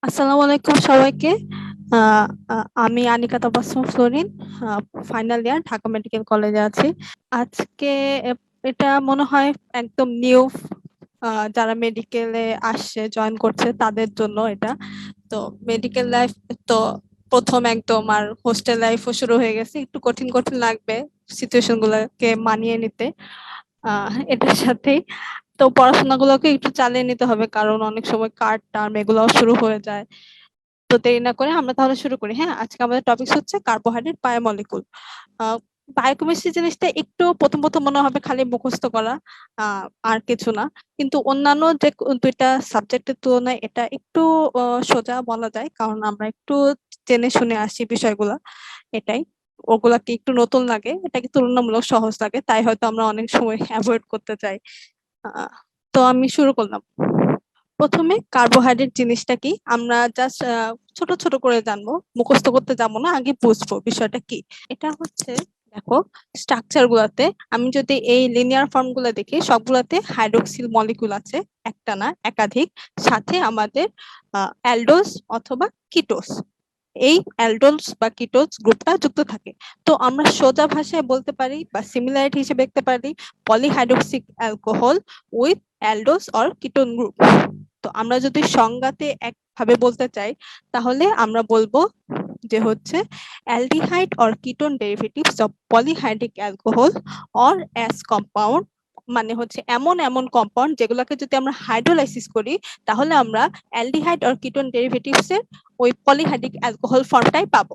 আসসালামু আলাইকুম সবাইকে। আহ, আমি Anika Tabassum fluorine, final year, Dhaka medical কলেজে আছি। আজকে এটা মনে হয় একদম নিউ, যারা মেডিকেলে আসছে, জয়েন করছে তাদের জন্য এটা। তো মেডিকেল লাইফ তো প্রথম একদম, আর হোস্টেল লাইফও শুরু হয়ে গেছে, একটু কঠিন কঠিন লাগবে সিচুয়েশন গুলোকে মানিয়ে নিতে এটার সাথেই। তো পড়াশোনাগুলোকে একটু চালিয়ে নিতে হবে, কারণ অনেক সময় কার্ড টার্ম এগুলো শুরু হয়ে যায়। তো দেরি না করে আমরা তাহলে শুরু করি। হ্যাঁ, আজকে আমাদের টপিক হচ্ছে কার্বোহাইড্রেট বায়োমলিকুল। বায়োকেমিস্ট্রি জিনিসটা একটু প্রথম প্রথম মনে হবে খালি মুখস্থ করা, আর কিছু না। কিন্তু অন্যান্য যে দুইটা সাবজেক্টের তুলনায় এটা একটু সোজা বলা যায়, কারণ আমরা একটু জেনে শুনে আসি বিষয়গুলা। এটাই, ওগুলাকে একটু নতুন লাগে, এটাকে তুলনামূলক সহজ লাগে, তাই হয়তো আমরা অনেক সময় অ্যাভয়েড করতে চাই। আহ, তো আমি শুরু করলাম। প্রথমে কার্বোহাইড্রেট জিনিসটা কি আমরা জাস্ট ছোট ছোট করে জানবো, মুখস্থ করতে যাবো না, আগে বুঝবো বিষয়টা কি। এটা হচ্ছে, দেখো, স্ট্রাকচার গুলাতে আমি যদি এই লিনিয়ার ফর্ম গুলা দেখি, সবগুলাতে হাইড্রোক্সিল মলিকুল আছে, একটা না একাধিক, সাথে আমাদের অ্যালডোস অথবা কিটোস, এই অ্যালডোস বা কিটোস গ্রুপটা যুক্ত থাকে। তো আমরা সোজা ভাষায় বলতে পারি বা সিমিলারিটি হিসেবে দেখতে পারি polyhydroxic alcohol with aldose or ketone group. তো আমরা যদি সংজ্ঞাতে একভাবে বলতে চাই, তাহলে আমরা বলবো যে হচ্ছে aldehyde or ketone derivatives of polyhydric alcohol or as compound, মানে হচ্ছে এমন এমন কম্পাউন্ড যেগুলোকে যদি আমরা হাইড্রোলাইসিস করি, তাহলে আমরা অ্যালডিহাইড অর কিটোন ডেরিভেটিভস এর ওই পলিহাইড্রিক অ্যালকোহল ফর্মটাই পাবো।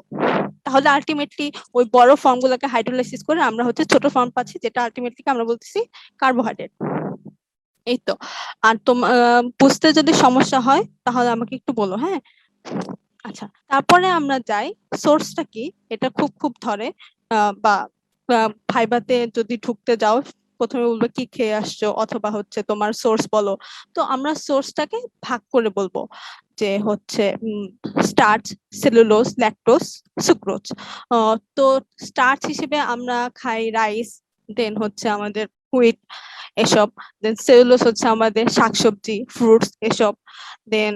তাহলে আলটিমেটলি ওই বড় ফর্ম গুলোকে হাইড্রোলাইসিস করে আমরা হচ্ছে ছোট ফর্ম পাচ্ছি, যেটা আলটিমেটলি আমরা বলতেছি কার্বোহাইড্রেট। এই তো। আর তোমার বুঝতে যদি সমস্যা হয় তাহলে আমাকে একটু বলো, হ্যাঁ। আচ্ছা, তারপরে আমরা যাই সোর্সটা কি। এটা খুব খুব ধরে, বা ভাইবাতে যদি ঢুকতে যাও, প্রথমে বলবে কি খেয়ে আসছো, অথবা হচ্ছে তোমার সোর্স বলো। তো আমরা সোর্সটাকে ভাগ করে বলবো যে হচ্ছে স্টার্চ, সেলুলোজ, ল্যাকটোজ, সুক্রোজ। তো স্টার্চ হিসেবে আমরা খাই রাইস, দেন হচ্ছে আমাদের হুইট, এসব। দেন সেলুলোজ হচ্ছে আমাদের শাকসবজি, ফ্রুটস, এসব। দেন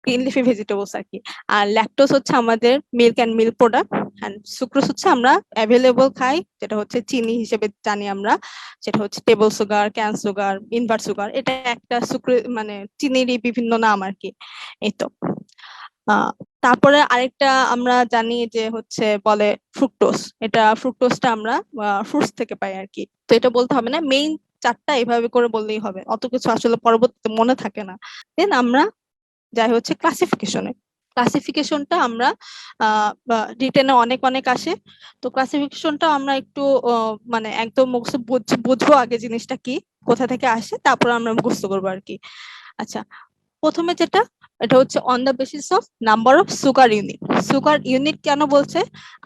গ্রিন লিফি ভেজিটেবলস আর কি। আর ল্যাকটোজ হচ্ছে আমাদের milk and milk product. And sucrose হচ্ছে আমরা অ্যাভেলেবল খাই, যেটা হচ্ছে চিনি হিসেবে জানি আমরা, যেটা হচ্ছে table sugar, can sugar, invert sugar. এটা একটা সুক্র, মানে চিনিরই বিভিন্ন নাম আর কি। এই তো। তারপরে আরেকটা আমরা জানি যে হচ্ছে বলে ফ্রুক্টোজ। এটা ফ্রুক্টোজটা আমরা ফ্রুটস থেকে পাই আর কি। তো এটা বলতে হবে না, মেইন চারটা এইভাবে করে বললেই হবে, অত কিছু আসলে পরবর্তীতে মনে থাকে না। দেন আমরা যাই হচ্ছে ক্লাসিফিকেশনে। ক্লাসিফিকেশনটা আমরা রিটেনে অনেক অনেক আসে। তো ক্লাসিফিকেশনটা আমরা একটু মানে একদম মুখস্থ বুঝবো আগে জিনিসটা কি, কোথা থেকে আসে, তারপর আমরা মুখস্থ করবো আর কি। আচ্ছা, প্রথমে যেটা, এটা হচ্ছে on the basis of number of sugar unit. Sugar unit কেন বলছে?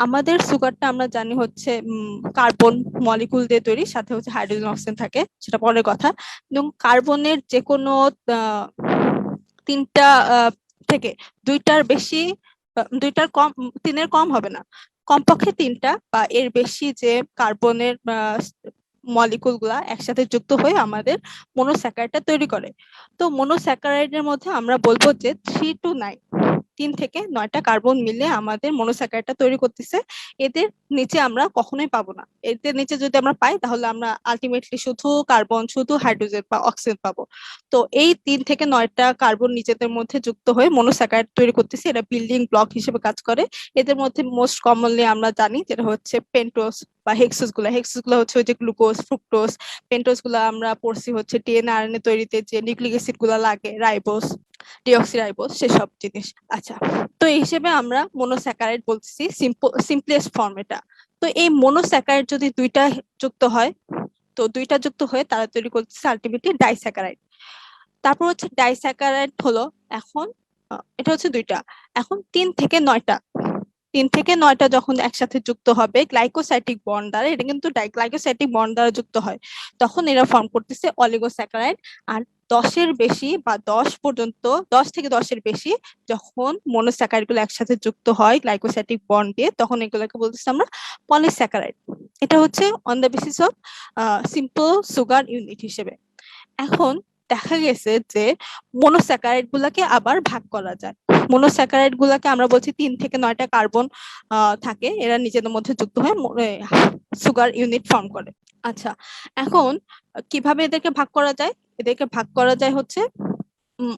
আমাদের সুগারটা আমরা জানি হচ্ছে কার্বন মলিকুল দিয়ে তৈরি, সাথে হচ্ছে হাইড্রোজেন অক্সিজেন থাকে, সেটা পরের কথা। এবং কার্বনের যে কোনো তিনটা থেকে দুইটার বেশি, দুইটার কম, তিনের কম হবে না, কমপক্ষে তিনটা বা এর বেশি যে কার্বনের মলিকুল গুলা একসাথে যুক্ত হয়ে আমাদের মনোস্যাকারাইডটা তৈরি করে। তো মনোস্যাকারাইডের মধ্যে আমরা বলবো যে 3 to 9, 3 থেকে 9টা কার্বন মিলে আমাদের মনোস্যাকারাইডটা তৈরি করতেছে। এদের নিচে আমরা কখনোই পাবো না। এদের নিচে যদি আমরা পাই, তাহলে আমরা আলটিমেটলি শুধু কার্বন, শুধু হাইড্রোজেন বা অক্সিজেন পাবো। তো এই 3 থেকে 9টা কার্বন নিজেদের মধ্যে যুক্ত হয়ে মনোস্যাকারাইড তৈরি করতেছে, এটা বিল্ডিং ব্লক হিসেবে কাজ করে। এদের মধ্যে মোস্ট কমনলি আমরা জানি যেটা হচ্ছে পেন্টোজ বা হেক্সোজ গুলা। হেক্সোজ গুলা হচ্ছে ওই যে গ্লুকোজ, ফ্রুক্টোজ। পেন্টোজ গুলা আমরা পড়ছি হচ্ছে ডিএনএ আরএনএ তৈরিতে যে নিউক্লিক অ্যাসিড গুলা লাগে, রাইবোজ, ডিঅক্সিরাইবোজ, সেসব জিনিস। আচ্ছা, তো এই হিসেবে আমরা মনোস্যাকারাইড বলতেছি, সিম্পলেস্ট ফর্ম এটা। তো এই মনোস্যাকারাইড যদি দুইটা যুক্ত হয়, তো দুইটা যুক্ত হয়ে তারা তৈরি করতেছে আলটিমেটলি ডাইস্যাকারাইড। তারপর হচ্ছে ডাইস্যাকারাইড হলো, এখন এটা হচ্ছে দুইটা, এখন 3 থেকে 9টা, 3 থেকে 9টা যখন একসাথে যুক্ত হবে গ্লাইকোসাইটিক বন্ড দ্বারা, এটা কিন্তু গ্লাইকোসাইটিক বন্ড দ্বারা যুক্ত হয়, তখন এরা ফর্ম করতেছে অলিগোস্যাকারাইড। আর 10-এর বেশি বা 10 পর্যন্ত, 10 থেকে 10-এর বেশি যখন মনোস্যাকারাইড গুলো একসাথে যুক্ত হয় গ্লাইকোসাইটিক বন্ড দিয়ে, তখন এগুলোকে বলতেছি আমরা পলিস্যাকারাইড। এটা হচ্ছে on the basis of simple sugar unit হিসেবে। এখন দেখা গেছে যে মনোস্যাকারাইড গুলাকে আবার ভাগ করা যায়। মনোস্যাকারাইড গুলাকে আমরা বলছি 3 থেকে 9টা কার্বন থাকে, এরা নিজেদের মধ্যে যুক্ত হয়ে সুগার ইউনিট ফর্ম করে। আচ্ছা, এখন কিভাবে এদেরকে ভাগ করা যায়? এদেরকে ভাগ করা যায় হচ্ছে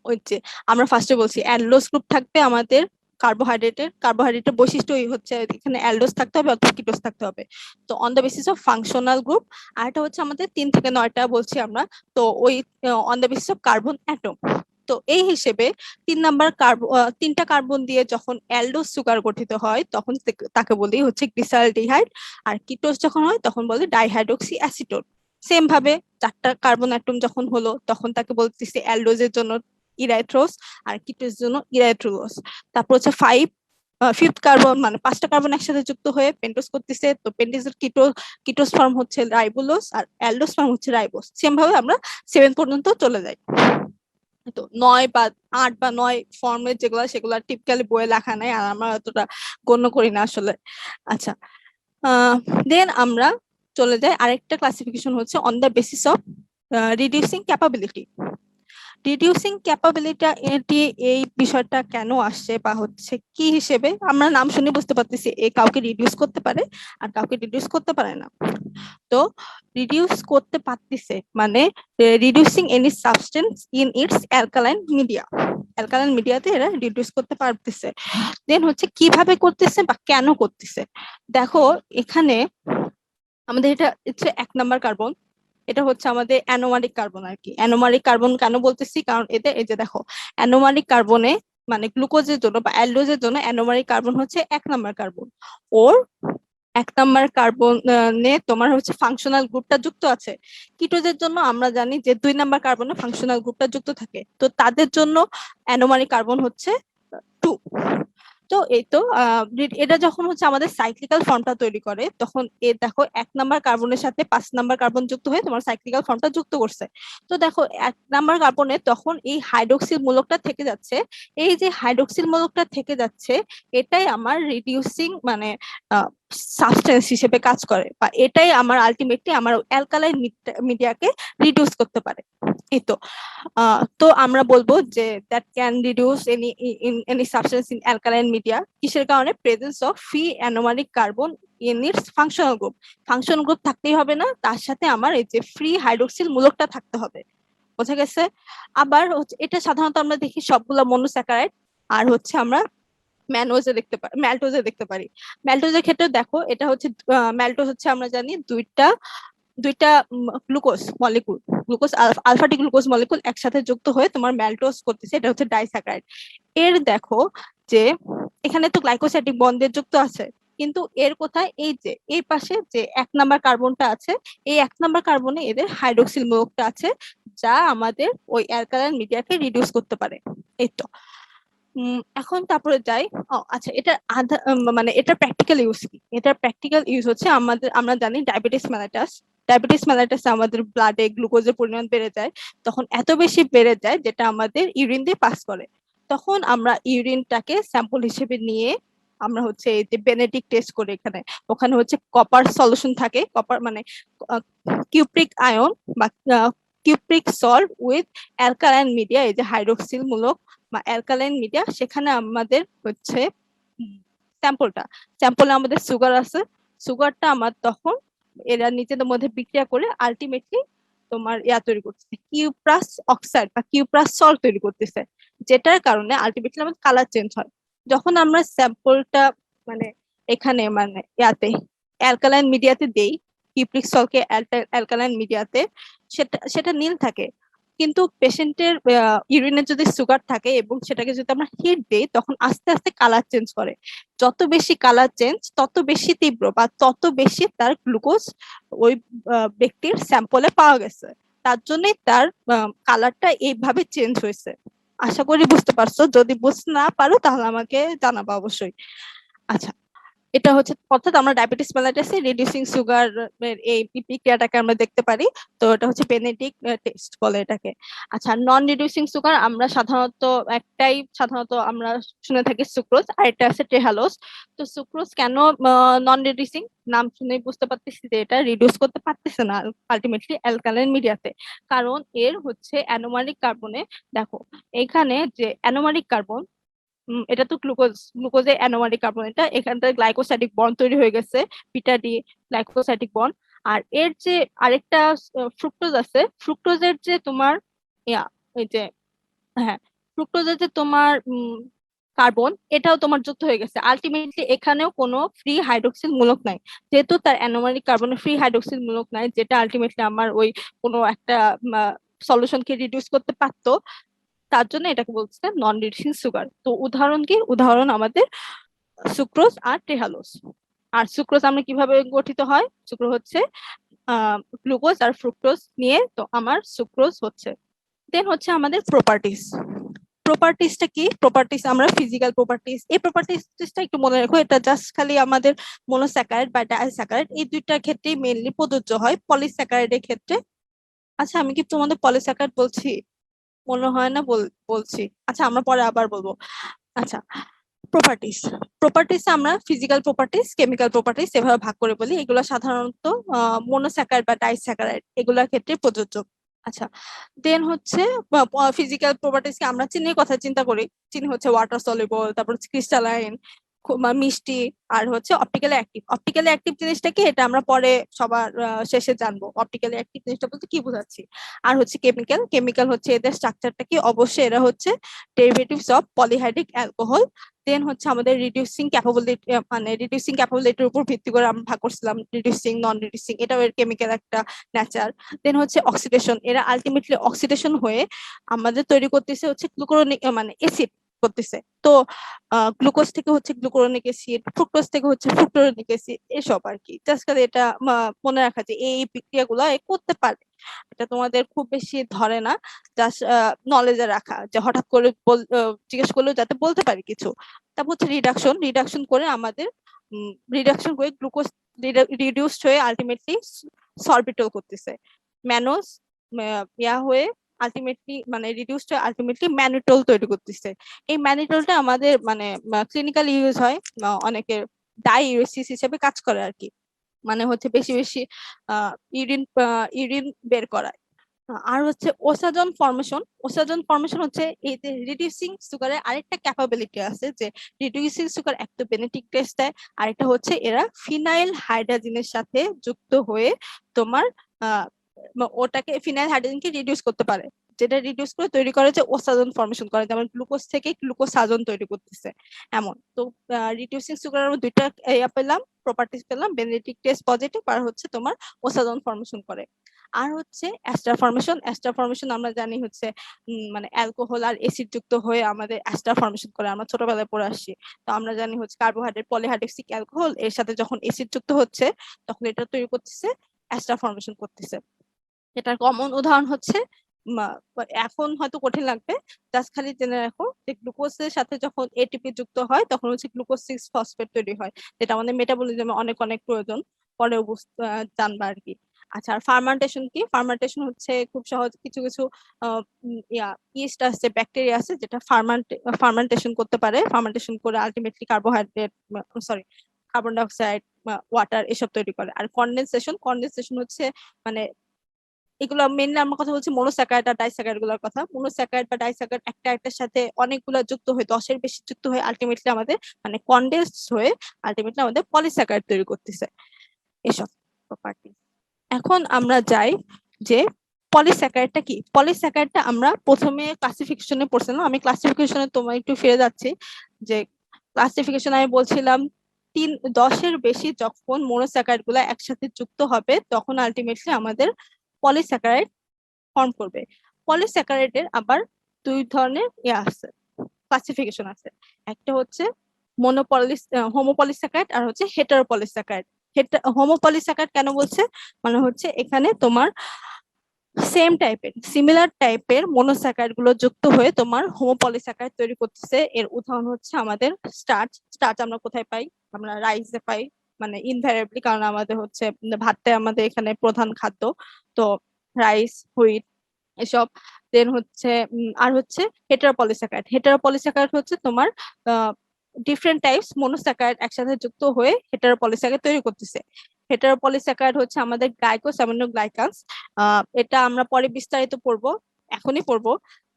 ওই যে আমরা ফার্স্টে বলছি অ্যালডোজ গ্রুপ থাকবে আমাদের কার্বোহাইড্রেটের বৈশিষ্ট্যই হচ্ছে এখানে অ্যালডোজ থাকতে হবে অথবা কিটোজ থাকতে হবে। তো on the basis of functional group, আর এটা হচ্ছে আমাদের 3 থেকে 9টা বলছি আমরা, তো ওই on the basis of carbon atom. তো এই হিসেবে 3টা কার্বন দিয়ে যখন অ্যালডোজ সুগার গঠিত হয় তখন তাকে বলি হচ্ছে গ্লিসালডিহাইড, আর কিটোজ যখন হয় তখন বলে ডাইহাইড্রক্সি অ্যাসিটোন। সেম ভাবে 4টা কার্বন অ্যাটম যখন হলো তখন তাকে বলতেছি অ্যালডোজের জন্য ইরাইথ্রোস আর কিটোজের জন্য ইরাইথ্রোলোজ। তারপর হচ্ছে ফিফথ কার্বন মানে 5টা কার্বন একসাথে যুক্ত হয়ে পেন্টোজ করতেছে, তো পেন্টোজের কিটোজ ফর্ম হচ্ছে রাইবোলোজ আর অ্যালডোজ ফর্ম হচ্ছে রাইবোজ। সেম ভাবে আমরা 7 পর্যন্ত চলে যাই। তো 9 বা 8 বা 9 ফর্মের যেগুলো সেগুলো টিপিক্যালি বইয়ে লেখা নাই, আর আমরা অতটা গণ্য করি না আসলে। আচ্ছা, দেন আমরা চলে যাই আরেকটা ক্লাসিফিকেশন হচ্ছে on the basis of reducing capability. Reducing capability এই বিষয়টা কেন আসছে বা হচ্ছে কি হিসেবে আমরা নাম শুনে বুঝতে পারতেছি এ কাউকে রিডিউস করতে পারে আর কাউকে রিডিউস করতে পারে না। তো রিডিউস করতে পারতেছে মানে reducing any substance in it's alkaline মিডিয়াতে এরা রিডিউস করতে পারতেছে। দেন হচ্ছে কিভাবে করতেছে বা কেন করতেছে। দেখো এখানে আমাদের এটা হচ্ছে 1 নাম্বার কার্বন, এটা হচ্ছে আমাদের অ্যানোমারিক কার্বন আর কি। অ্যানোমারিক কার্বন কেন বলতেছি, কারণ এতে এই যে দেখো অ্যানোমারিক কার্বনে মানে গ্লুকোজের জন্য বা অ্যালডোজের জন্য অ্যানোমারিক কার্বন হচ্ছে 1 নাম্বার কার্বন, ওর 1 নাম্বার কার্বনে তোমার হচ্ছে ফাংশনাল গ্রুপটা যুক্ত আছে। কিটোজের জন্য আমরা জানি যে 2 নাম্বার কার্বনে ফাংশনাল গ্রুপটা যুক্ত থাকে, তো তাদের জন্য অ্যানোমারিক কার্বন হচ্ছে 2। তো এই তো এটা যখন হচ্ছে আমাদের সাইক্লিক্যাল ফর্মটা তৈরি করে তখন এ দেখো 1 নাম্বার কার্বনের সাথে 5 নাম্বার কার্বন যুক্ত হয়ে তোমার সাইক্লিক্যাল ফর্মটা যুক্ত করছে। তো দেখো 1 নাম্বার কার্বনে তখন এই হাইড্রোক্সিল মূলকটা থেকে যাচ্ছে, এই যে হাইড্রোক্সিল মূলকটা থেকে যাচ্ছে এটাই আমার রিডিউসিং মানে সাবস্টেন্স হিসেবে কাজ করে, বা এটাই আমার আলটিমেটলি আমার অ্যালকালাইন মিডিয়াকে রিডিউস করতে পারে। এই তো তো আমরা বলবো যে that can reduce any substance in alkaline media কিসের কারণে? Presence of free anomeric carbon in it's functional group থাকতেই হবে না, তার সাথে আমার এই যে ফ্রি হাইড্রোক্সিল মূলকটা থাকতে হবে। বোঝা গেছে? আবার হচ্ছে এটা সাধারণত আমরা দেখি সবগুলা মনোস্যাকারাইড, আর হচ্ছে আমরা ম্যালটোজে দেখতে পারি। ম্যালটোজের ক্ষেত্রে দেখো এটা হচ্ছে ম্যালটোজ হচ্ছে আমরা জানি দুইটা দুইটা glucose molecule, alpha D glucose molecule একসাথে যুক্ত হয়ে তোমার ম্যালটোজ করতেছে, এটা হচ্ছে ডাইস্যাকারাইড। এর দেখো যে এখানে তো গ্লাইকোসাইডিক বন্ডের যুক্ত আছে, কিন্তু এর কোথায় এই যে এই পাশে যে 1 নাম্বার কার্বনটা আছে, এই 1 নাম্বার কার্বনে এদের হাইড্রোক্সিল মূলকটা আছে যা আমাদের ওই অ্যালকালাইন মিডিয়াকে রিডিউস করতে পারে। এই তো এখন তারপরে যাই। আচ্ছা, এটা মানে এটা প্র্যাকটিক্যাল ইউজ কি? এটার প্র্যাকটিক্যাল ইউজ হচ্ছে আমরা জানি ডায়াবেটিস মেলাইটাস আমাদের ব্লাডে গ্লুকোজের পরিমাণ বেড়ে যায়, তখন এত বেশি বেড়ে যায় যেটা আমাদের ইউরিন দিয়ে পাস করে। তখন আমরা ইউরিনটাকে স্যাম্পল হিসেবে নিয়ে আমরা হচ্ছে এই যে বেনেডিক টেস্ট করে ওখানে হচ্ছে কপার সলিউশন থাকে, কপার মানে কিউপ্রিক আয়ন বা cupric salt with alkaline media, এই যে হাইড্রোক্সিল মূলক বা অ্যালকালাইন মিডিয়া, সেখানে আমাদের হচ্ছে স্যাম্পলে আমাদের সুগার আছে, সুগারটা আমার তখন এরা নিজেদের মধ্যে বিক্রিয়া করে আলটিমেটলি তোমার তৈরি করতেছে কিউপ্রাস অক্সাইড বা কিউপ্রাস সল্ট তৈরি করতেছে, যেটার কারণে আলটিমেটলি আমাদের কালার চেঞ্জ হয়। যখন আমরা স্যাম্পলটা মানে এখানে মানে অ্যালকালাইন মিডিয়াতে দেই, কিউপ্রিক সল্টকে অ্যালকালাইন মিডিয়াতে, সেটা নীল থাকে, কিন্তু পেশেন্টের ইউরিনে যদি সুগার থাকে এবং সেটাকে যদি আমরা হিট দেই তখন আস্তে আস্তে কালার চেঞ্জ করে। যত বেশি কালার চেঞ্জ তত বেশি তীব্র বা তত বেশি তার গ্লুকোজ ওই ব্যক্তির স্যাম্পলে পাওয়া গেছে, তার জন্যই তার কালারটা এইভাবে চেঞ্জ হয়েছে। আশা করি বুঝতে পারছো, যদি বুঝতে না পারো তাহলে আমাকে জানাবো অবশ্যই। আচ্ছা, এটা হচ্ছে অর্থাৎ আমরা ডায়াবেটিস মেলাইটাসে রিডিউসিং সুগার এই প্রক্রিয়াটাকে আমরা দেখতে পারি। তো এটা হচ্ছে বেনেডিক টেস্ট বলে এটাকে। আচ্ছা, নন রিডিউসিং সুগার আমরা সাধারণত আমরা শুনে থাকি সুক্রোজ, আর এটা আছে ট্রেহালোজ। তো সুক্রোজ কেন নন রিডিউসিং? নাম শুনেই বুঝতে পারতেছি যে এটা রিডিউস করতে পারতেছে না আলটিমেটলি অ্যালকালাইন মিডিয়াতে, কারণ এর হচ্ছে অ্যানোমারিক কার্বনে দেখো এখানে যে অ্যানোমারিক কার্বন এটা তো গ্লুকোজের অ্যানোমারিক কার্বন, এটা এখানটায় গ্লাইকোসাইডিক বন্ড তৈরি হয়ে গেছে, বিটা ডি গ্লাইকোসাইডিক বন্ড। আর এর যে আরেকটা ফ্রুক্টোজ আছে, ফ্রুক্টোজের যে তোমার ইয়া ওই যে হ্যাঁ ফ্রুক্টোজের যে তোমার কার্বন, এটাও তোমার যুক্ত হয়ে গেছে। আলটিমেটলি এখানেও কোনো ফ্রি হাইড্রোক্সিল মূলক নাই, যেহেতু তার অ্যানোমারিক কার্বনে ফ্রি হাইড্রোক্সিল মূলক নাই, যেটা আলটিমেটলি আমার ওই কোনো একটা সলিউশনকে রিডিউস করতে পারতো, তার জন্য এটাকে বলছে নন রিডিউসিং সুগার। তো উদাহরণ কি? উদাহরণ আমাদের সুক্রোজ আর ট্রেহালোজ। আর সুক্রোজ আমরা কিভাবে গঠিত হয়? সুক্রোজ হচ্ছে গ্লুকোজ আর ফ্রুক্টোজ নিয়ে তো আমার সুক্রোজ হচ্ছে। দেন হচ্ছে আমাদের প্রপার্টিস। প্রপার্টিসটা কি? প্রপার্টিস আমরা ফিজিক্যাল প্রপার্টিস, এই প্রপার্টিসটা একটু মনে রাখো, এটা জাস্ট খালি আমাদের মনোস্যাকারাইড বা ডাইস্যাকারাইড এই দুইটার ক্ষেত্রে মেইনলি প্রযোজ্য হয়, পলিস্যাকারাইডের ক্ষেত্রে। আচ্ছা আমি কি তোমাদের পলিস্যাকারাইড বলছি? মনে হয় না বলছি। আচ্ছা আমরা পরে আবার বলবো। আচ্ছা, প্রপার্টিস। প্রপার্টিস আমরা ফিজিক্যাল প্রপার্টিস, কেমিক্যাল প্রপার্টিস এভাবে ভাগ করে বলি। এগুলো সাধারণত মনোস্যাকারাইড বা ডাইস্যাকারাইড এগুলোর ক্ষেত্রে প্রযোজ্য। আচ্ছা, দেন হচ্ছে ফিজিক্যাল প্রপার্টিস কে আমরা চিনির কথা চিন্তা করি। চিনি হচ্ছে ওয়াটার সলিবল, তারপর ক্রিস্টালাইন, মিষ্টি, আর হচ্ছে অপটিক্যালি অ্যাক্টিভ। অপটিক্যালি অ্যাক্টিভ জিনিসটা কি, এটা আমরা পরে সবার শেষে জানবো অপটিক্যালি অ্যাক্টিভ জিনিসটা বলতে কি বোঝাচ্ছি। আর হচ্ছে কেমিক্যাল। কেমিক্যাল হচ্ছে এদের স্ট্রাকচারটা কি, অবশ্যই এরা হচ্ছে ডেরিভেটিভস অফ পলিহাইড্রিক অ্যালকোহল। দেন হচ্ছে আমাদের রিডিউসিং ক্যাপাবিলিটি, মানে রিডিউসিং ক্যাপাবিলিটির উপর ভিত্তি করে আমরা ভাগ করছিলাম রিডিউসিং, নন রিডিউসিং, এটাও এর কেমিক্যাল একটা নেচার। দেন হচ্ছে অক্সিডেশন, এরা আলটিমেটলি অক্সিডেশন হয়ে আমাদের তৈরি করতেছে হচ্ছে গ্লুকোরোনিক মানে অ্যাসিড করতেছে। তো গ্লুকোজ থেকে হচ্ছে গ্লুকোরোনিক অ্যাসিড, ফ্রুক্টোজ থেকে হচ্ছে ফ্রুক্টোরোনিক অ্যাসিড, এসব আর কি। জাস্ট খালি এটা মনে রাখা যে এই বিক্রিয়াগুলো করতে পারে, এটা তোমাদের খুব বেশি ধরে না, জাস্ট নলেজে রাখা, যে হঠাৎ করে জিজ্ঞেস করলেও যাতে বলতে পারি কিছু। তারপর হচ্ছে রিডাকশন। রিডাকশন করে আমাদের রিডাকশন করে গ্লুকোজ রিডিউসড হয়ে আলটিমেটলি সরবিটল করতেছে। ম্যানোজ ইয়া হয়ে আলটিমেটলি মানে রিডিউসড হয়ে আলটিমেটলি ম্যানিটল তৈরি করতেছে। এই ম্যানিটলটা আমাদের মানে ক্লিনিক্যাল ইউজ হয়, অনেকের ডাইউরেসিস হিসেবে কাজ করে আর কি, মানে হচ্ছে বেশি বেশি ইউরিন ইউরিন বের করায়। আর হচ্ছে ওসাজন ফর্মেশন। ওসাজন ফর্মেশন হচ্ছে এই যে রিডিউসিং সুগারের আরেকটা ক্যাপাবিলিটি আছে, যে রিডিউসিং সুগার একটা বেনেটিক টেস্ট দেয়, আরেকটা হচ্ছে এরা ফিনাইল হাইড্রোজেনের সাথে যুক্ত হয়ে তোমার ওটাকে ফিনাইল হাইড্রোজেনকে রিডিউস করতে পারে, যেটা রিডিউস করে তৈরি করে যে ওসাজন ফর্মেশন করে, যেমন গ্লুকোজ থেকে গ্লুকোসাজন তৈরি করতেছে। এমন তো রিডিউসিং সুগারের দুইটা ইয়া পেলাম, প্রপার্টিস পেলাম, বেনেটিক টেস্ট পজিটিভ, আর হচ্ছে তোমার ওসাজন ফর্মেশন করে। আর হচ্ছে অ্যাস্টার ফর্মেশন। অ্যাস্টার ফর্মেশন আমরা জানি হচ্ছে মানে অ্যালকোহল আর অ্যাসিড যুক্ত হয়ে আমাদের অ্যাস্টার ফর্মেশন করে, আমরা ছোটবেলায় পড়ে আসছি। তো আমরা জানি হচ্ছে কার্বোহাইড্রেট পলিহাইড্রক্সিক অ্যালকোহল এর সাথে যখন অ্যাসিড যুক্ত হচ্ছে তখন এটা তৈরি করতেছে অ্যাস্টার ফর্মেশন করতেছে। এটার কমন উদাহরণ হচ্ছে এখন হয়তো কঠিন লাগবে, জাস্ট খালি জেনে রাখো যে গ্লুকোজের সাথে যখন এটিপি যুক্ত হয় তখন হচ্ছে গ্লুকোজ 6 ফসফেট তৈরি হয়, যেটা আমাদের মেটাবলিজমে অনেক অনেক প্রয়োজন, পরেও জানবা আর কি। আচ্ছা, আর ফার্মেন্টেশন কি? ফার্মেন্টেশন হচ্ছে খুব সহজ, কিছু কিছু ইস্ট আছে, ব্যাকটেরিয়া আছে, যেটা ফার্মেন্টেশন করতে পারে। ফার্মেন্টেশন করে ultimately carbohydrate, sorry, carbon dioxide, water এসব তৈরি করে। আর কনডেনসেশন। কনডেনসেশন হচ্ছে মানে এগুলো মেইনলি আমরা কথা বলছি মনোস্যাকারাইড আর ডাইস্যাকারাইড গুলোর কথা। মনোস্যাকারাইড বা ডাইস্যাকারাইড একটা একটার সাথে অনেকগুলো যুক্ত হয়ে 10-এর বেশি যুক্ত হয়ে আলটিমেটলি আমাদের মানে কনডেন্স হয়ে আলটিমেটলি আমাদের পলিস্যাকারাইড তৈরি করতেছে, এসব প্রপার্টি। এখন আমরা যাই যে পলিস্যাকারাইডটা কি। পলিস্যাকারাইডটা আমরা প্রথমে ক্লাসিফিকেশনে পড়ছিলাম, আমি ক্লাসিফিকেশনে তোমার একটু ফিরে যাচ্ছি। যে ক্লাসিফিকেশন আমি বলছিলাম 10-এর বেশি যখন মনোস্যাকারাইড গুলা একসাথে যুক্ত হবে তখন আলটিমেটলি আমাদের পলিস্যাকারাইড ফর্ম করবে। পলিস্যাকারাইডের আবার দুই ধরনের আছে, ক্লাসিফিকেশন আছে। একটা হচ্ছে হোমোপলিস্যাকারাইড আর হচ্ছে হেটারোপলিস্যাকারাইড। হোমোপলিস্যাকারাইড কেন বলছে, মানে হচ্ছে এখানে তোমার সেম টাইপের সিমিলার টাইপের মনোস্যাকারাইড গুলো যুক্ত হয়ে তোমার হোমোপলিস্যাকারাইড তৈরি করতেছে। এর উদাহরণ হচ্ছে আমাদের স্টার্চ। স্টার্চ আমরা কোথায় পাই? আমরা রাইসে পাই, মানে ইনভ্যারিয়েবলি, কারণ আমাদের হচ্ছে ভাতটা আমাদের এখানে প্রধান খাদ্য। তো রাইস, হুইট, এসব। দেন হচ্ছে আর হচ্ছে হেটারোপলিস্যাকারাইড। হেটারোপলিস্যাকারাইড হচ্ছে তোমার ডিফারেন্ট টাইপস মনোস্যাকারাইড একসাথে যুক্ত হয়ে হেটারোপলিস্যাকারাইড তৈরি করতেছে। হেটারোপলিস্যাকারাইড হচ্ছে আমাদের গ্লাইকোস্যামিনোগ্লাইকানস। এটা আমরা পরে বিস্তারিত পড়বো, এখনই পড়বো।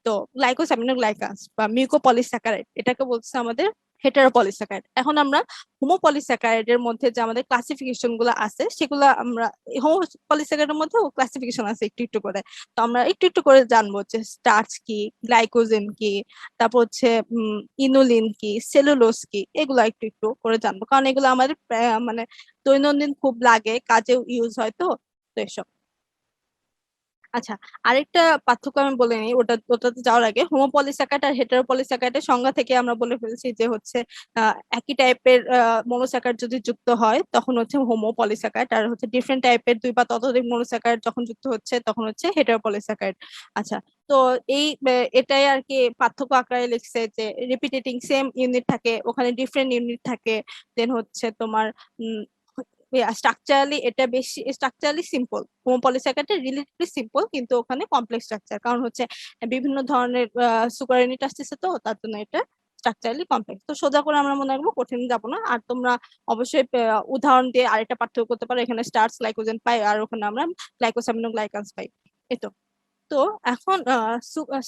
তো তো গ্লাইকোসামিনোগ্লাইকানস বা মিউকোপলিস্যাকারাইড এটাকে বলছে আমাদের হেটারোপলিস্যাকারাইড। এখন আমরা হোমোপলিস্যাকারাইডের মধ্যে যে আমাদের ক্লাসিফিকেশন গুলো আছে সেগুলো আমরা হোমোপলিস্যাকারাইডের মধ্যে ক্লাসিফিকেশন আছে একটু একটু করে। তো আমরা একটু একটু করে জানবো যে স্টার্চ কি, গ্লাইকোজেন কি, তারপর হচ্ছে ইনুলিন কি, সেলুলোজ কি, এগুলো একটু একটু করে জানবো, কারণ এগুলো আমাদের মানে দৈনন্দিন খুব লাগে, কাজেও ইউজ হয়। তো তো এসব। আচ্ছা, আরেকটা পার্থক্য আমি বলে নিই, ওটাতে যাওয়ার আগে হোমোপলিস্যাকারাইড আর হেটারোপলিস্যাকারাইডের সংজ্ঞা থেকে আমরা বলে ফেলছি যে হচ্ছে একই টাইপের মনোস্যাকারাইড যদি যুক্ত হয় তখন হচ্ছে হোমোপলিস্যাকারাইড, আর হচ্ছে ডিফারেন্ট টাইপের দুই বা ততোধিক মনোস্যাকারাইড যখন যুক্ত হচ্ছে তখন হচ্ছে হেটারোপলিস্যাকারাইড। আচ্ছা, তো এই এটাই আর কি পার্থক্য আকারে লিখছে যে রিপিটেটিং সেম ইউনিট থাকে, ওখানে ডিফারেন্ট ইউনিট থাকে। দেন হচ্ছে তোমার স্ট্রাকচারালি এটা বেশি স্ট্রাকচারালি সিম্পল, হোমোপলিস্যাকারাইড রিলেটিভলি সিম্পল, কিন্তু ওখানে কমপ্লেক্স স্ট্রাকচার, কারণ হচ্ছে বিভিন্ন ধরনের সুগার ইউনিট আসতেছে, তো তার জন্য এটা স্ট্রাকচারালি কমপ্লেক্স। তো সোজা করে আমরা মনে রাখবো, কঠিন যাবো না। আর তোমরা অবশ্যই উদাহরণ দিয়ে আরেকটা পার্থক্য করতে পারো, এখানে স্টার্চ গ্লাইকোজেন পাই আর ওখানে আমরা গ্লাইকোসামিনোগ্লাইকানস পাই। এই তো। তো এখন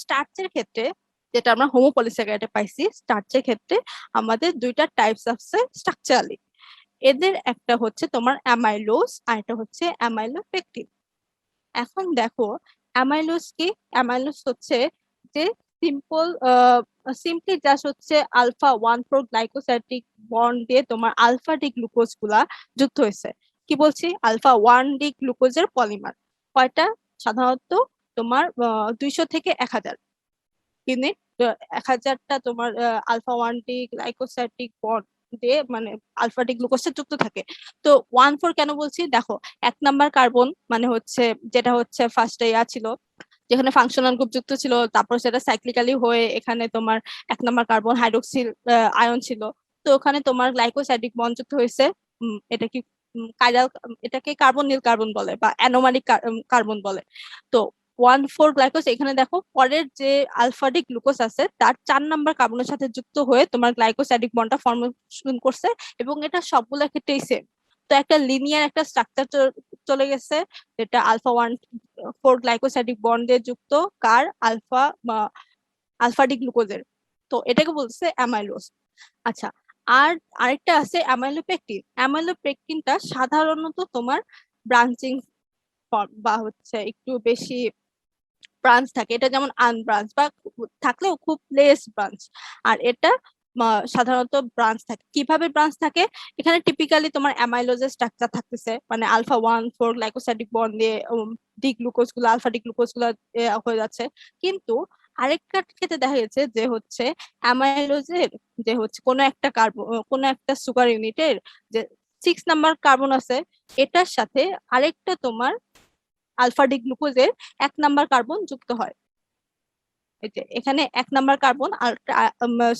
স্টার্চের ক্ষেত্রে যেটা আমরা হোমোপলিস্যাকারাইডে পাইছি, স্টার্চের ক্ষেত্রে আমাদের দুইটা টাইপস আছে স্ট্রাকচারালি। এদের একটা হচ্ছে তোমার অ্যামাইলোজ আর একটা হচ্ছে অ্যামাইলোপেকটিন। এখন দেখো অ্যামাইলোজ কি? অ্যামাইলোজ হচ্ছে যে সিম্পল সিম্পলি জাস্ট হচ্ছে আলফা 1,4 গ্লাইকোসাইডিক বন্ড দিয়ে তোমার আলফা ডি গ্লুকোজ গুলা যুক্ত হয়েছে। কি বলছি? আলফা 1 ডি গ্লুকোজের পলিমার কয়টা? সাধারণত তোমার 200 থেকে 1000 ইউনিট। 1000টা তোমার আলফা 1 ডি গ্লাইকোসাইডিক বন্ড দিয়ে মানে আলফা ডি গ্লুকোজটা যুক্ত থাকে। তো 1,4 কেন বলছি? দেখো, 1 নাম্বার কার্বন মানে হচ্ছে যেটা হচ্ছে ফার্স্টে ছিল, যেখানে ফাংশনাল গ্রুপ যুক্ত ছিল, তারপর সেটা সাইক্লিক্যালি হয়ে এখানে তোমার 1 নাম্বার কার্বন হাইড্রোক্সিল আয়ন ছিল। তো ওখানে তোমার গ্লাইকোসাইডিক বন্ড যুক্ত হয়েছে। এটা কি কাইরাল, এটাকে কার্বনিল কার্বন বলে বা অ্যানোমারিক কার্বন বলে। তো 1,4 গ্লাইকোজ, এখানে দেখো পরের যে আলফাডিক গ্লুকোজ আছে তার 4 নাম্বার কার্বনের সাথে যুক্ত হয়ে তোমার গ্লাইকোসাইডিক বন্ডটা ফর্মেশন করছে, এবং এটা সবগুলো ক্ষেত্রেই সেম। তো একটা লিনিয়ার একটা স্ট্রাকচার চলে গেছে, যেটা আলফা 1,4 গ্লাইকোসাইডিক বন্ড দিয়ে যুক্ত কার আলফাডিক গ্লুকোজের। তো এটাকে বলছে অ্যামাইলোজ। আচ্ছা, আর আরেকটা আছে অ্যামাইলোপেকটিন। অ্যামাইলোপেকটিনটা সাধারণত তোমার ব্রাঞ্চিং ফর্ম বা হচ্ছে একটু বেশি ব্রাঞ্চ থাকে, এটা যেমন আনব্রাঞ্চ বা থাকলেও খুব লেস ব্রাঞ্চ। আর এটা সাধারণত ব্রাঞ্চ থাকে। কিভাবে ব্রাঞ্চ থাকে? এখানে টিপিক্যালি তোমার অ্যামাইলোজের স্ট্রাকচার থাকতেছে, মানে আলফা 1,4 গ্লাইকোসাইডিক বন্ড দিয়ে ডি গ্লুকোজ গুলো আলফা ডি গ্লুকোজ গুলো হয়ে যাচ্ছে। কিন্তু আরেকটা ক্ষেত্রে দেখা গেছে যে হচ্ছে অ্যামাইলোজের যে হচ্ছে কোনো একটা কার্বন, কোনো একটা সুগার ইউনিটের যে 6 নাম্বার কার্বন আছে, এটার সাথে আরেকটা তোমার আলফা ডি গ্লুকোজের 1 নাম্বার কার্বন যুক্ত হয়। এই যে এখানে 1 নাম্বার কার্বন আর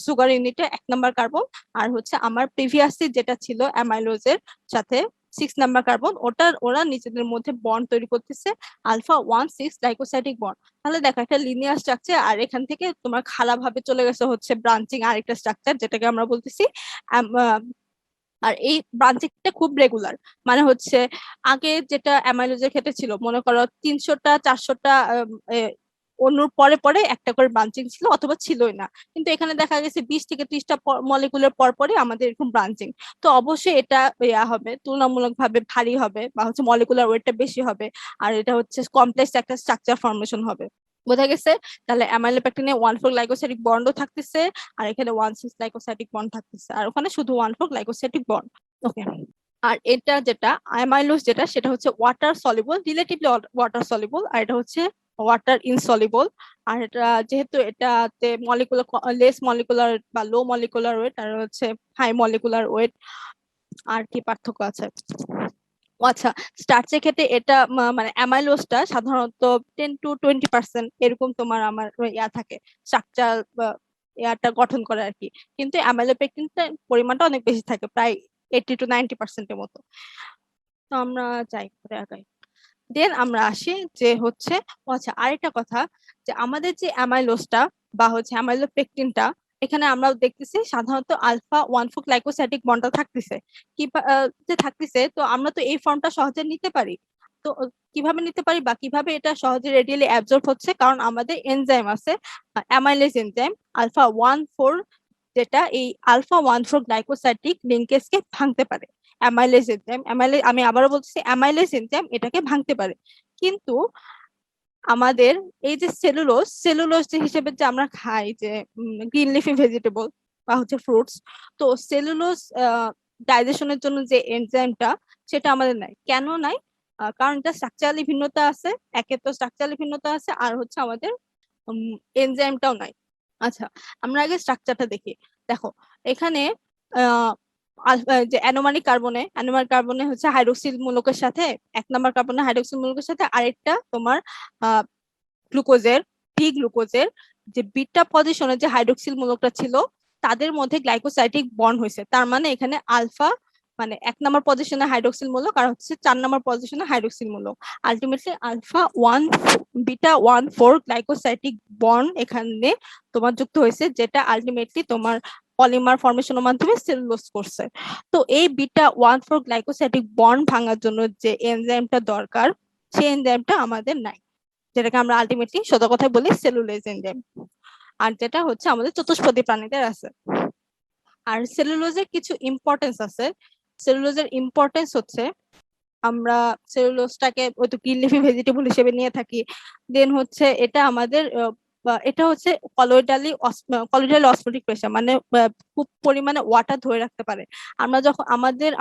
সুগার ইউনিটে 1 নাম্বার কার্বন, আর হচ্ছে আমার প্রিভিয়াসলি যেটা ছিল অ্যামাইলোজের সাথে 6 নাম্বার কার্বন, ওরা নিজেদের মধ্যে বন্ড তৈরি করতেছে আলফা 1,6 গ্লাইকোসাইডিক বন্ড। তাহলে দেখো একটা লিনিয়ার স্ট্রাকচার, আর এখান থেকে তোমার খাড়া ভাবে চলে গেছে হচ্ছে ব্রাঞ্চিং আরেকটা স্ট্রাকচার, যেটাকে আমরা বলতেছি আর এই ব্রাঞ্চিংটা খুব রেগুলার। মানে হচ্ছে আগে যেটা অ্যামাইলোজের ক্ষেত্রে ছিল, মনে করো 300টা 400টা অনুর পরে পরে একটা করে ব্রাঞ্চিং ছিল, অথবা ছিলই না। কিন্তু এখানে দেখা গেছে 20 থেকে 30টা মলিকুলের পর পরই আমাদের এরকম ব্রাঞ্চিং। তো অবশ্যই এটা হবে তুলনামূলকভাবে ভারী হবে, বা হচ্ছে মলিকুলার ওয়েটটা বেশি হবে, আর এটা হচ্ছে কমপ্লেক্স একটা স্ট্রাকচার ফর্মেশন হবে। বোঝা গেছে? তাহলে অ্যামাইলোপেকটিনে 1,4 গ্লাইকোসাইডিক বন্ডও থাকতেছে, আর এখানে 1,6 গ্লাইকোসাইডিক বন্ড থাকতেছে, আর ওখানে শুধু 1,4 গ্লাইকোসাইডিক বন্ড। ওকে। আর এটা যেটা অ্যামাইলোজ, যেটা সেটা হচ্ছে water soluble, relatively water soluble, আর এটা হচ্ছে ওয়াটার ইনসলিবল। আর এটা যেহেতু এটাতে মলিকুলার লেস মলিকুলার বা লো মলিকুলার ওয়েট, আর হচ্ছে হাই মলিকুলার ওয়েট। আর কি পার্থক্য আছে? আচ্ছা, স্টার্চের ক্ষেত্রে এটা মানে অ্যামাইলোজটা সাধারণত 10 to 20% এরকম তোমার আমার থাকে, স্ট্রাকচার ইয়াটা গঠন করে আর কি। কিন্তু অ্যামাইলোপেকটিনটা পরিমাণটা অনেক বেশি থাকে, প্রায় 80 to 90%-এর মতো। তো আমরা যাই করে আগাই। দেন আমরা আসি যে হচ্ছে, আচ্ছা আরেকটা কথা, যে আমাদের যে অ্যামাইলোজটা বা হচ্ছে অ্যামাইলোপেকটিনটা, এখানে আমরা দেখতেছি সাধারণত আলফা 1,4 গ্লাইকোসাইডিক বন্ডটা থাকতেছে। কি যে থাকতেছে, তো আমরা তো এই ফর্মটা সহজে নিতে পারি। তো কিভাবে নিতে পারি বা কিভাবে এটা সহজে রেডিয়ালি অ্যাবজর্ব হচ্ছে, কারণ আমাদের এনজাইম আছে, অ্যামাইলেজ এনজাইম আলফা 1,4, যেটা এই আলফা 1,4 গ্লাইকোসাইডিক লিঙ্কেজকে ভাঙতে পারে। অ্যামাইলেজ এনজাইম, আমি আবারও বলছি, অ্যামাইলেজ এনজাইম এটাকে ভাঙতে পারে। কিন্তু আমাদের এই যে সেলুলোজ যে হিসেবে যে আমরা খাই, যে গ্রিন লিফি ভেজিটেবল বা হচ্ছে ফ্রুটস, তো সেলুলোজ ডাইজেশনের জন্য যে এনজাইমটা, সেটা আমাদের নাই। কেন নাই? কারণ এটা স্ট্রাকচারালি ভিন্নতা আছে, একে তো স্ট্রাকচারালি ভিন্নতা আছে, আর হচ্ছে আমাদের এনজাইমটাও নাই। আচ্ছা, আমরা আগে স্ট্রাকচারটা দেখি। দেখো এখানে যে অ্যানোমারিক কার্বনে হচ্ছে হাইড্রোক্সিল মূলকের সাথে, 1 নম্বর কার্বনে হাইড্রোক্সিল মূলকের সাথে আরেকটা তোমার গ্লুকোজের, ডি গ্লুকোজের যে বিটা পজিশনে যে হাইড্রোক্সিল মূলকটা ছিল, তাদের মধ্যে গ্লাইকোসাইডিক বন্ড হয়েছে। তার মানে এখানে আলফা, মানে 1 নম্বর পজিশনে হাইড্রোক্সিল মূলক, আর হচ্ছে 4 নম্বর পজিশনে হাইড্রোক্সিল মূলক। Ultimately alpha 1 beta 1,4 glycosidic bond এখানে তোমার যুক্ত হয়েছে, যেটা আলটিমেটলি তোমার পলিমার ফর্মেশনের মাধ্যমে সেলুলোজ করছে। তো এই বিটা 1,4 গ্লাইকোসাইডিক বন্ড ভাঙার জন্য যে এনজাইমটা দরকার, সেই এনজাইমটা আমাদের নাই, যেটাকে আমরা আলটিমেটলি সোজা কথায় বলি সেলুলোজ এনজাইম। আর যেটা হচ্ছে আমাদের চতুষ্পদী প্রাণীদের আছে। আর সেলুলোজের কিছু ইম্পর্টেন্স আছে। সেলুলোজের ইম্পর্টেন্স হচ্ছে, আমরা সেলুলোজটাকে ওই তো গ্রিন লিফি ভেজিটেবল হিসেবে নিয়ে থাকি। দেন হচ্ছে এটা আমাদের এটা হচ্ছে কলোইডালি অসমোটিক প্রেসার, মানে খুব পরিমাণে ওয়াটার ধরে রাখতে পারে।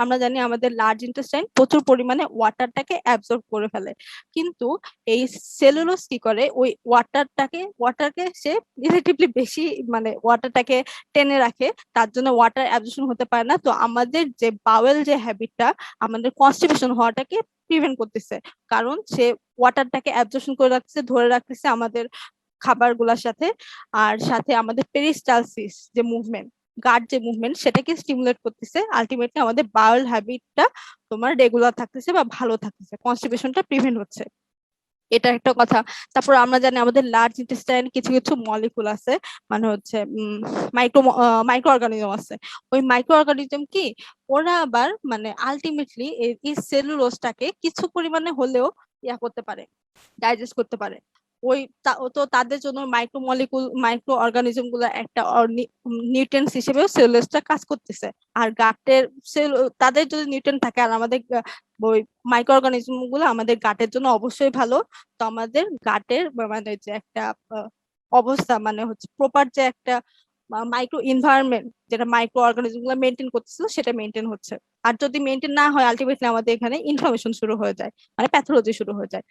আমরা জানি আমাদের লার্জ ইন্টেস্টাইন প্রচুর পরিমাণে ওয়াটারটাকে অ্যাবজর্ব করে ফেলে, কিন্তু এই সেলুলোজ কি করে, ওই ওয়াটারকে সে রিলেটিভলি বেশি, মানে ওয়াটারটাকে টেনে রাখে, তার জন্য ওয়াটার অ্যাবজর্পশন হতে পারে না। তো আমাদের যে বাওয়েল যে হ্যাবিটটা, আমাদের কনস্টিপেশন হওয়াটাকে প্রিভেন্ট করতেছে, কারণ সে ওয়াটারটাকে অ্যাবজর্পশন করে রাখতেছে, ধরে রাখতেছে আমাদের খাবারগুলোর সাথে। আর সাথে আমাদের পেরিস্টালসিস যে মুভমেন্ট, গাট যে মুভমেন্ট, সেটাকে স্টিমুলেট করতেছে। আলটিমেটলি আমাদের বাওয়েল হ্যাবিটটা তোমার রেগুলার থাকতেছে বা ভালো থাকতেছে, কনস্টিপেশনটা প্রিভেন্ট হচ্ছে। এটা একটা কথা। তারপর আমরা জানি আমাদের লার্জ ইন্টেস্টাইন কিছু কিছু মলিকুল আছে, মানে হচ্ছে মাইক্রো অর্গানিজম আছে। ওই মাইক্রো অর্গানিজম কি, ওরা আবার মানে আলটিমেটলি এই সেলুলোজটাকে কিছু পরিমাণে হলেও করতে পারে, ডাইজেস্ট করতে পারে। তো তাদের জন্য মাইক্রো অর্গানিজম গুলো একটা নিউট্রিয়েন্টস হিসেবেও সেলুলোজটা কাজ করতেছে। আর গাটের সেল, তাদের যদি নিউট্রিয়েন্ট থাকে, আর আমাদের ওই মাইক্রো অর্গানিজম গুলো আমাদের গাটের জন্য অবশ্যই ভালো। তো আমাদের গাটের মানে যে একটা অবস্থা, মানে হচ্ছে প্রপার যে একটা মাইক্রো এনভায়রনমেন্ট, যেটা মাইক্রো অর্গানিজম গুলো মেনটেন করতেছিল, সেটা মেনটেন হচ্ছে। আর যদি মেনটেন না হয়, আলটিমেটলি আমাদের এখানে ইনফ্লামেশন শুরু হয়ে যায়, মানে প্যাথোলজি শুরু হয়ে যায়।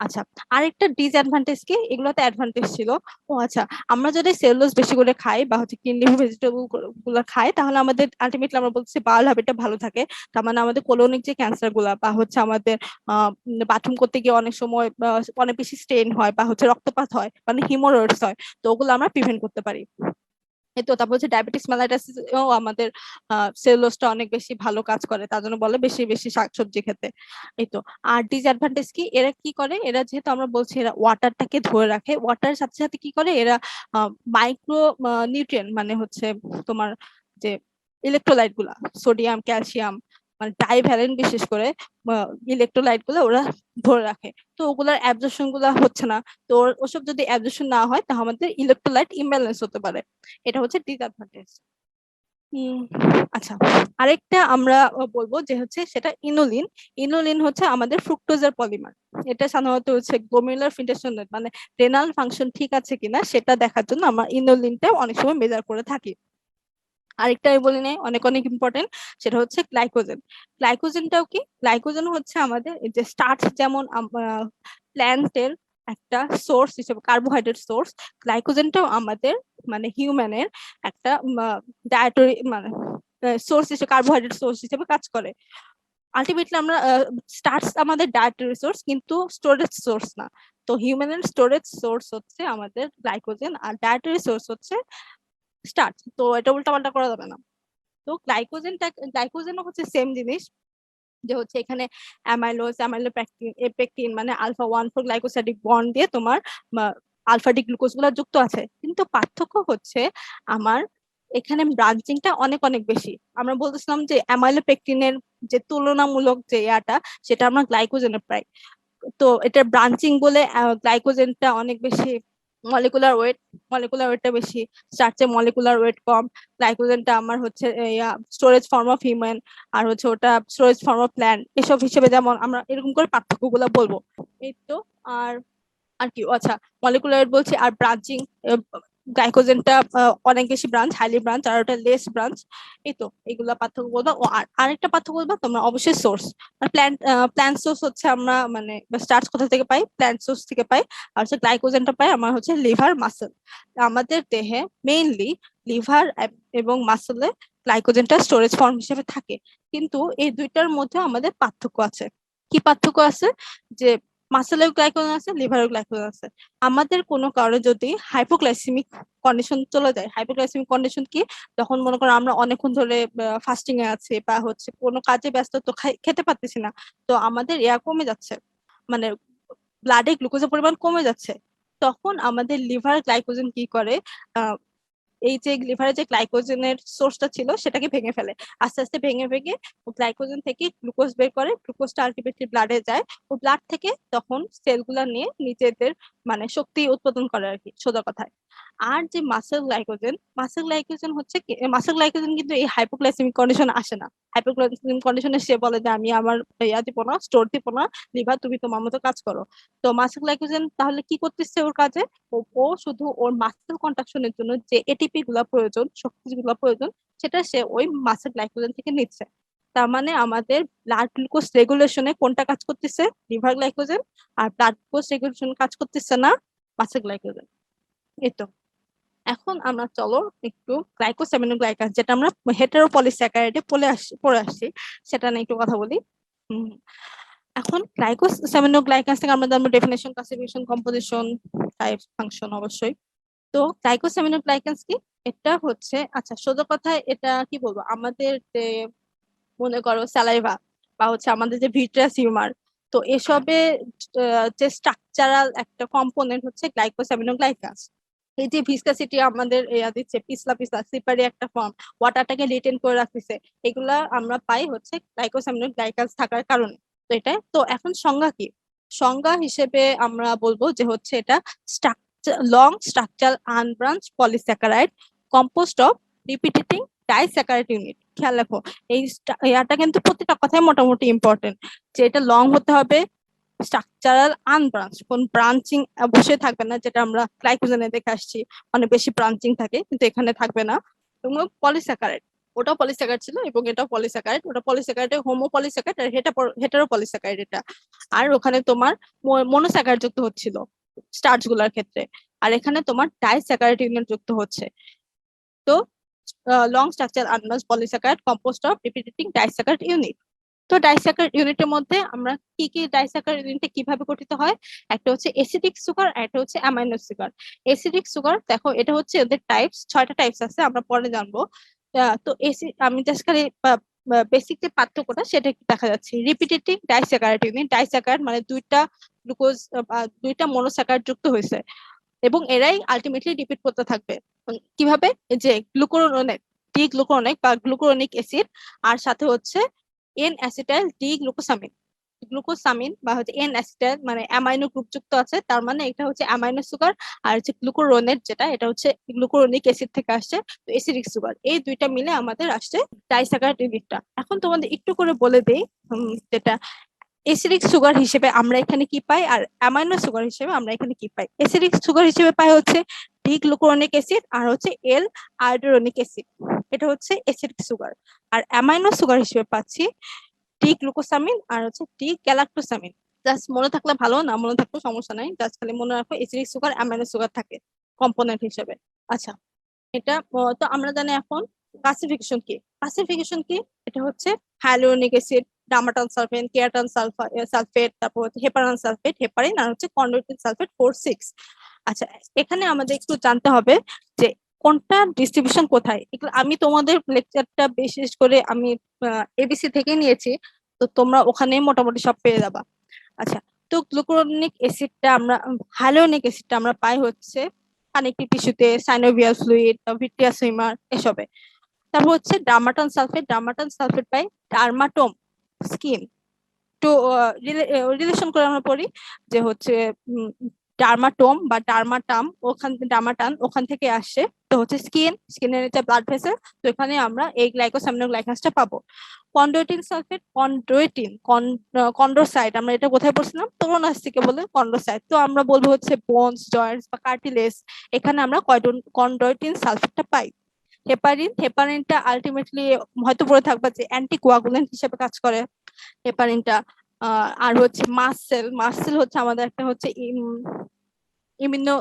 আচ্ছা, আরেকটা ডিসঅ্যাডভান্টেজ কি, এগুলোতে অ্যাডভান্টেজ ছিল। ও আচ্ছা, আমরা যদি সেলুলোজ বেশি করে খাই বা হচ্ছে গ্রিন লিফি ভেজিটেবল গুলো খাই, তাহলে আমাদের আলটিমেটলি আমরা বলছি বাউল হ্যাবিটটা ভালো থাকে। তার মানে আমাদের কোলোনিক যে ক্যান্সার গুলা বা হচ্ছে আমাদের বাথরুম করতে গিয়ে অনেক সময় অনেক বেশি স্টেন হয় বা হচ্ছে রক্তপাত হয়, মানে হিমোরয়েডস হয়, তো ওগুলো আমরা প্রিভেন্ট করতে পারি। এই তো, তারপর হচ্ছে ডায়াবেটিস মেলাইটাস, আমাদের সেলুলোজটা অনেক বেশি ভালো কাজ করে, তার জন্য বলে বেশি বেশি শাকসবজি খেতে। এই তো। আর ডিসঅ্যাডভান্টেজ কি, এরা কি করে, এরা যেহেতু আমরা বলছি এরা ওয়াটারটাকে ধরে রাখে, ওয়াটারের সাথে সাথে কি করে এরা মাইক্রো নিউট্রিয়েন্ট, মানে হচ্ছে তোমার যে ইলেকট্রোলাইট গুলা, সোডিয়াম, ক্যালসিয়াম, মানে ডাইভ্যালেন্ট বিশেষ করে ইলেকট্রোলাইট গুলো ওরা ধরে রাখে। তো ওগুলার অ্যাবজর্পশন গুলা হচ্ছে না। তো ওসব যদি অ্যাবজর্পশন না হয়, তাহলে আমাদের ইলেকট্রোলাইট ইমব্যালেন্স হতে পারে। এটা হচ্ছে ডিসঅ্যাডভান্টেজ। আচ্ছা, আরেকটা আমরা বলবো যে হচ্ছে সেটা ইনুলিন। ইনুলিন হচ্ছে আমাদের ফ্রুক্টোজের পলিমার। এটা সাধারণত হচ্ছে গ্লোমেরুলার ফিল্ট্রেশন, মানে রেনাল ফাংশন ঠিক আছে কিনা সেটা দেখার জন্য আমরা ইনুলিনটা অনেক সময় মেজার করে থাকি। আরেকটা আমি বলি নাই, অনেক অনেক ইম্পর্টেন্ট, সেটা হচ্ছে গ্লাইকোজেন। গ্লাইকোজেনটাও কি, গ্লাইকোজেন হচ্ছে আমাদের যে স্টার্চ, যেমন প্ল্যান্টের একটা সোর্স হিসেবে, কার্বোহাইড্রেট সোর্স, গ্লাইকোজেনটাও আমাদের মানে হিউম্যানের একটা ডায়েটরি, মানে সোর্স হিসেবে, কার্বোহাইড্রেট সোর্স হিসেবে কাজ করে। আলটিমেটলি আমরা স্টার্চ আমাদের ডায়েটরি সোর্স, কিন্তু স্টোরেজ সোর্স না। তো হিউম্যানের স্টোরেজ সোর্স হচ্ছে আমাদের গ্লাইকোজেন, আর ডায়েটরি সোর্স হচ্ছে স্টার্চ। তো এটা উল্টাপাল্টা করা যাবে না। তো গ্লাইকোজেনও হচ্ছে সেম জিনিস, যে হচ্ছে এখানে অ্যামাইলোপেকটিন মানে আলফা 1,4 গ্লাইকোসাইডিক বন্ড দিয়ে তোমার আলফা ডি গ্লুকোজ গুলা যুক্ত আছে, কিন্তু পার্থক্য হচ্ছে আমার এখানে ব্রাঞ্চিংটা অনেক অনেক বেশি। আমরা বলতেছিলাম যে অ্যামাইলোপেকটিনের যে তুলনামূলক যে সেটা আমরা গ্লাইকোজেনে পাই, তো এটা ব্রাঞ্চিং বলে গ্লাইকোজেনটা অনেক বেশি মলিকুলার ওয়েট, মলিকুলার ওয়েটটা বেশি, স্টার্চে মলিকুলার ওয়েট কম। গ্লাইকোজেনটা আমার হচ্ছে স্টোরেজ ফর্ম অফ হিউম্যান, আর হচ্ছে ওটা স্টোরেজ ফর্ম অফ প্ল্যান্ট, এসব হিসেবে যেমন আমরা এরকম করে পার্থক্যগুলো বলবো। এই তো। আর আর কি আচ্ছা, মলিকুলার বলছি, আর ব্রাঞ্চিং, গ্লাইকোজেনটা অনেক বেশি ব্রাঞ্চ, হাইলি ব্রাঞ্চ, আর ওটা লেস ব্রাঞ্চ। এই তো এগুলা পার্থক্য বলবা। ও আর আরেকটা পার্থক্য বলবা তোমরা অবশ্যই সোর্স। প্ল্যান্ট প্ল্যান্ট সোর্স হচ্ছে আমরা মানে স্টার্চ কোথা থেকে পাই, প্ল্যান্ট সোর্স থেকে পাই। আর হচ্ছে গ্লাইকোজেনটা পাই আমার হচ্ছে লিভার মাসল। আমাদের দেহে মেইনলি লিভার এবং মাসলে গ্লাইকোজেনটা স্টোরেজ ফর্ম হিসেবে থাকে। কিন্তু এই দুইটার মধ্যে আমাদের পার্থক্য আছে। কি পার্থক্য আছে? যে মাসেলেও গ্লাইকোজেন আছে, লিভারেও গ্লাইকোজেন আছে। আমাদের কোনো কারণে যদি হাইপোগ্লাইসেমিক কন্ডিশন চলে যায়, হাইপোগ্লাইসেমিক কন্ডিশন কি, তখন মনে করো আমরা অনেকক্ষণ ধরে ফাস্টিং এ আছি বা হচ্ছে কোনো কাজে ব্যস্ত, তো খেতে পারতেছি না, তো আমাদের কমে যাচ্ছে, মানে ব্লাডে গ্লুকোজের পরিমাণ কমে যাচ্ছে। তখন আমাদের লিভার গ্লাইকোজেন কি করে, এই যে লিভারে যে গ্লাইকোজেনের সোর্সটা ছিল সেটাকে ভেঙে ফেলে। আস্তে আস্তে ভেঙে ভেঙে গ্লাইকোজেন থেকে গ্লুকোজ বের করে, গ্লুকোজটা আলটিমেটলি ব্লাডে যায়। ও ব্লাড থেকে তখন সেলগুলা নিয়ে নিজেদের মানে শক্তি উৎপাদন করে আর কি, সোজা কথায়। আর যে মাসেল গ্লাইকোজেন, মাসেল গ্লাইকোজেন হচ্ছে কি, মাসেল গ্লাইকোজেন কিন্তু এই হাইপোগ্লাইসেমিক কন্ডিশন আসে না। হাইপোগ্লাইসেমিক কন্ডিশনে সে বলে যে আমি আমার দিব না, স্টোর দিব না, লিভার তুমি তোমার মতো কাজ করো। তো মাসেল গ্লাইকোজেন তাহলে কি করতেছে ওর কাজে, ও শুধু ওর মাসেল কন্ট্রাকশনের জন্য যে এটিপি গুলা প্রয়োজন, শক্তি গুলা প্রয়োজন, সেটা সে ওই মাসেল গ্লাইকোজেন থেকে নিচ্ছে। তার মানে আমাদের ব্লাড গ্লুকোজ রেগুলেশনে কোনটা কাজ করতেছে, লিভার গ্লাইকোজেন। আর ব্লাড গ্লুকোজ রেগুলেশন কাজ করতেছে না মাসেল গ্লাইকোজেন। এই তো। এখন আমরা চলো একটু গ্লাইকোস্যামিনোগ্লাইকান, যেটা আমরা হেটেরোপলিস্যাকারাইডে পড়ে আসছি, সেটা নিয়ে একটু কথা বলি। এখন গ্লাইকোস্যামিনোগ্লাইকান থেকে আমরা জানবো definition, classification, composition, type, function অবশ্যই। তো গ্লাইকোস্যামিনোগ্লাইকানস কি? এটা হচ্ছে, আচ্ছা সোজা কথায় এটা কি বলবো, আমাদের যে মনে করো স্যালাইভা বা হচ্ছে আমাদের যে ভিট্রাস হিউমার, তো এসবে যে স্ট্রাকচারাল একটা কম্পোনেন্ট হচ্ছে গ্লাইকোস্যামিনোগ্লাইকানস। এই যে ভিসকাসিটি আমাদের দিচ্ছে, পিছলা পিছলা স্লিপারি একটা ফর্ম, ওয়াটারটাকে রিটেন করে রাখতেছে, এগুলা আমরা পাই হচ্ছে গ্লাইকোস্যামিনোগ্লাইকানস থাকার কারণে। তো এটা তো এখন সংজ্ঞা কি? সংজ্ঞা হিসেবে আমরা বলবো যে হচ্ছে এটা long structural unbranch polysaccharide composed of repeating disaccharide unit. খেয়াল রাখো, এই ইয়াটা কিন্তু প্রতিটা কথাই মোটামুটি ইম্পর্টেন্ট, যে এটা লং হতে হবে, স্ট্রাকচারাল আনব্রাঞ্চ, কোন ব্রাঞ্চিং অবশ্যই থাকবে না, যেটা আমরা গ্লাইকোজেনে দেখে আসছি অনেক বেশি ব্রাঞ্চিং থাকে, কিন্তু এখানে থাকবে না। এবং পলিস্যাকারাইড, ওটাও পলিস্যাকারাইড ছিল এবং এটাও পলিস্যাকারাইড, ওটা পলিস্যাকারাইড হোমো পলিস্যাকারাইড, আর হেটারো পলিস্যাকারাইড এটা। আর ওখানে তোমার মনোস্যাকারাইড যুক্ত হচ্ছিল স্টার্চ গুলার ক্ষেত্রে, আর এখানে তোমার ডাইস্যাকারাইড ইউনিট যুক্ত হচ্ছে। তো long structure unbranch polysaccharide composed of repeating disaccharide unit. তো ডাইস্যাকারাইড ইউনিটের মধ্যে আমরা কি কি, ডাইস্যাকারাইড ইউনিটে কিভাবে গঠিত হয়, একটা হচ্ছে এসিডিক সুগার, আর একটা হচ্ছে অ্যামাইনো সুগার। এসিডিক সুগার দেখো, এটা হচ্ছে ওদের টাইপস, 6টা টাইপস আছে, আমরা পরে জানবো। তো আমি জাস্ট খালি বেসিক যে পার্থক্যটা সেটা একটু দেখা যাচ্ছে। রিপিটেটিং ডাইস্যাকারাইড ইউনিট, ডাইস্যাকারাইড মানে দুইটা গ্লুকোজ দুইটা মনোস্যাকারাইড যুক্ত হয়েছে, এবং এরাই আলটিমেটলি রিপিট করতে থাকবে। কিভাবে? যে গ্লুকুরোনিক, ডি গ্লুকুরোনিক বা গ্লুকুরোনিক অ্যাসিড, আর সাথে হচ্ছে N acetyl D glucosamine. Glucosamine বা হচ্ছে এন অ্যাসিটাইল মানে অ্যামাইনো গ্রুপ যুক্ত আছে, তার মানে এটা হচ্ছে অ্যামাইনো সুগার। আর হচ্ছে গ্লুকুরোনেট, যেটা এটা হচ্ছে গ্লুকুরোনিক অ্যাসিড থেকে আসছে, তো অ্যাসিডিক সুগার। এই দুইটা মিলে আমাদের আসছে ডাইস্যাকারাইড ইউনিটটা। এখন তোমাদের একটু করে বলে দেই, যেটা এসিডিক সুগার হিসেবে আমরা এখানে কি পাই, আর অ্যামাইনো সুগার হিসেবে আমরা এখানে কি পাই। এসিডিক সুগার হিসেবে পাই হচ্ছে ডি গ্লুকুরোনিক অ্যাসিড আর হচ্ছে এল আয়োডোরোনিক অ্যাসিড, এটা হচ্ছে এসিডিক সুগার। আর অ্যামাইনো সুগার হিসেবে পাচ্ছি ডি গ্লুকোসামিন আর হচ্ছে ডি গ্যালাক্টোসামিন। জাস্ট মনে থাকলে ভালো, না মনে থাকলেও সমস্যা নাই, জাস্ট খালি মনে রাখো এসিডিক সুগার অ্যামাইনো সুগার থাকে কম্পোনেন্ট হিসেবে। আচ্ছা, এটা তো আমরা জানি। এখন ক্লাসিফিকেশন কি, ক্লাসিফিকেশন কি, এটা হচ্ছে হ্যালুরোনিক অ্যাসিড, ডামাটাল সালফেট, কেরাটাল সালফেট, তারপর হচ্ছে হেপারান সালফেট, হেপারিন, আর হচ্ছে কন্ড্রোইটিন সালফেট 4,6। আচ্ছা, এখানে আমাদের একটু জানতে হবে যে কোনটা ডিস্ট্রিবিউশন কোথায়। এগুলো আমি তোমাদের লেকচারটা বিশেষ করে আমি এবিসি থেকে নিয়েছি, তো তোমরা ওখানে মোটামুটি সব পেয়ে যাবা। আচ্ছা, তো গ্লুকুরোনিক অ্যাসিডটা আমরা, হ্যালুরোনিক অ্যাসিডটা আমরা পাই হচ্ছে কানেকটিভ টিস্যুতে, সাইনোভিয়াল ফ্লুইড, ভিট্রিয়াস হিউমার এসবে। তারপর হচ্ছে ডার্মাটন সালফেট, ডার্মাটন সালফেট পাই ডার্মাটোম, স্কিন। একটু রিলেশন করে আমরা পড়ি যে হচ্ছে ডার্মাটোম বা ডার্মাটাম, ডার্মাটান ওখান থেকে আসে। তো হচ্ছে স্কিনের নিচে ব্লাড ভেসেল, তো এখানে আমরা এই গ্লাইকোসামিনোগ্লাইকানসটা পাবো। কন্ড্রোইটিন সালফেট, কন্ড্রোসাইট, আমরা এটা কোথায় পড়ছিলাম? তোরনাস থেকে বলে কন্ড্রোসাইট। তো আমরা বলবো হচ্ছে বোনস, জয়েন্টস বা কার্টিলেজ, এখানে আমরা কন্ড্রোইটিন সালফেটটা পাই। হেপারিনটা আলটিমেটলি হয়তো পড়ে থাকবা যে অ্যান্টিকোয়াগুলেন্ট হিসেবে কাজ করে হেপারিনটা। আর হচ্ছে মাসসেল হচ্ছে আমাদের একটা হচ্ছে ইমিউনো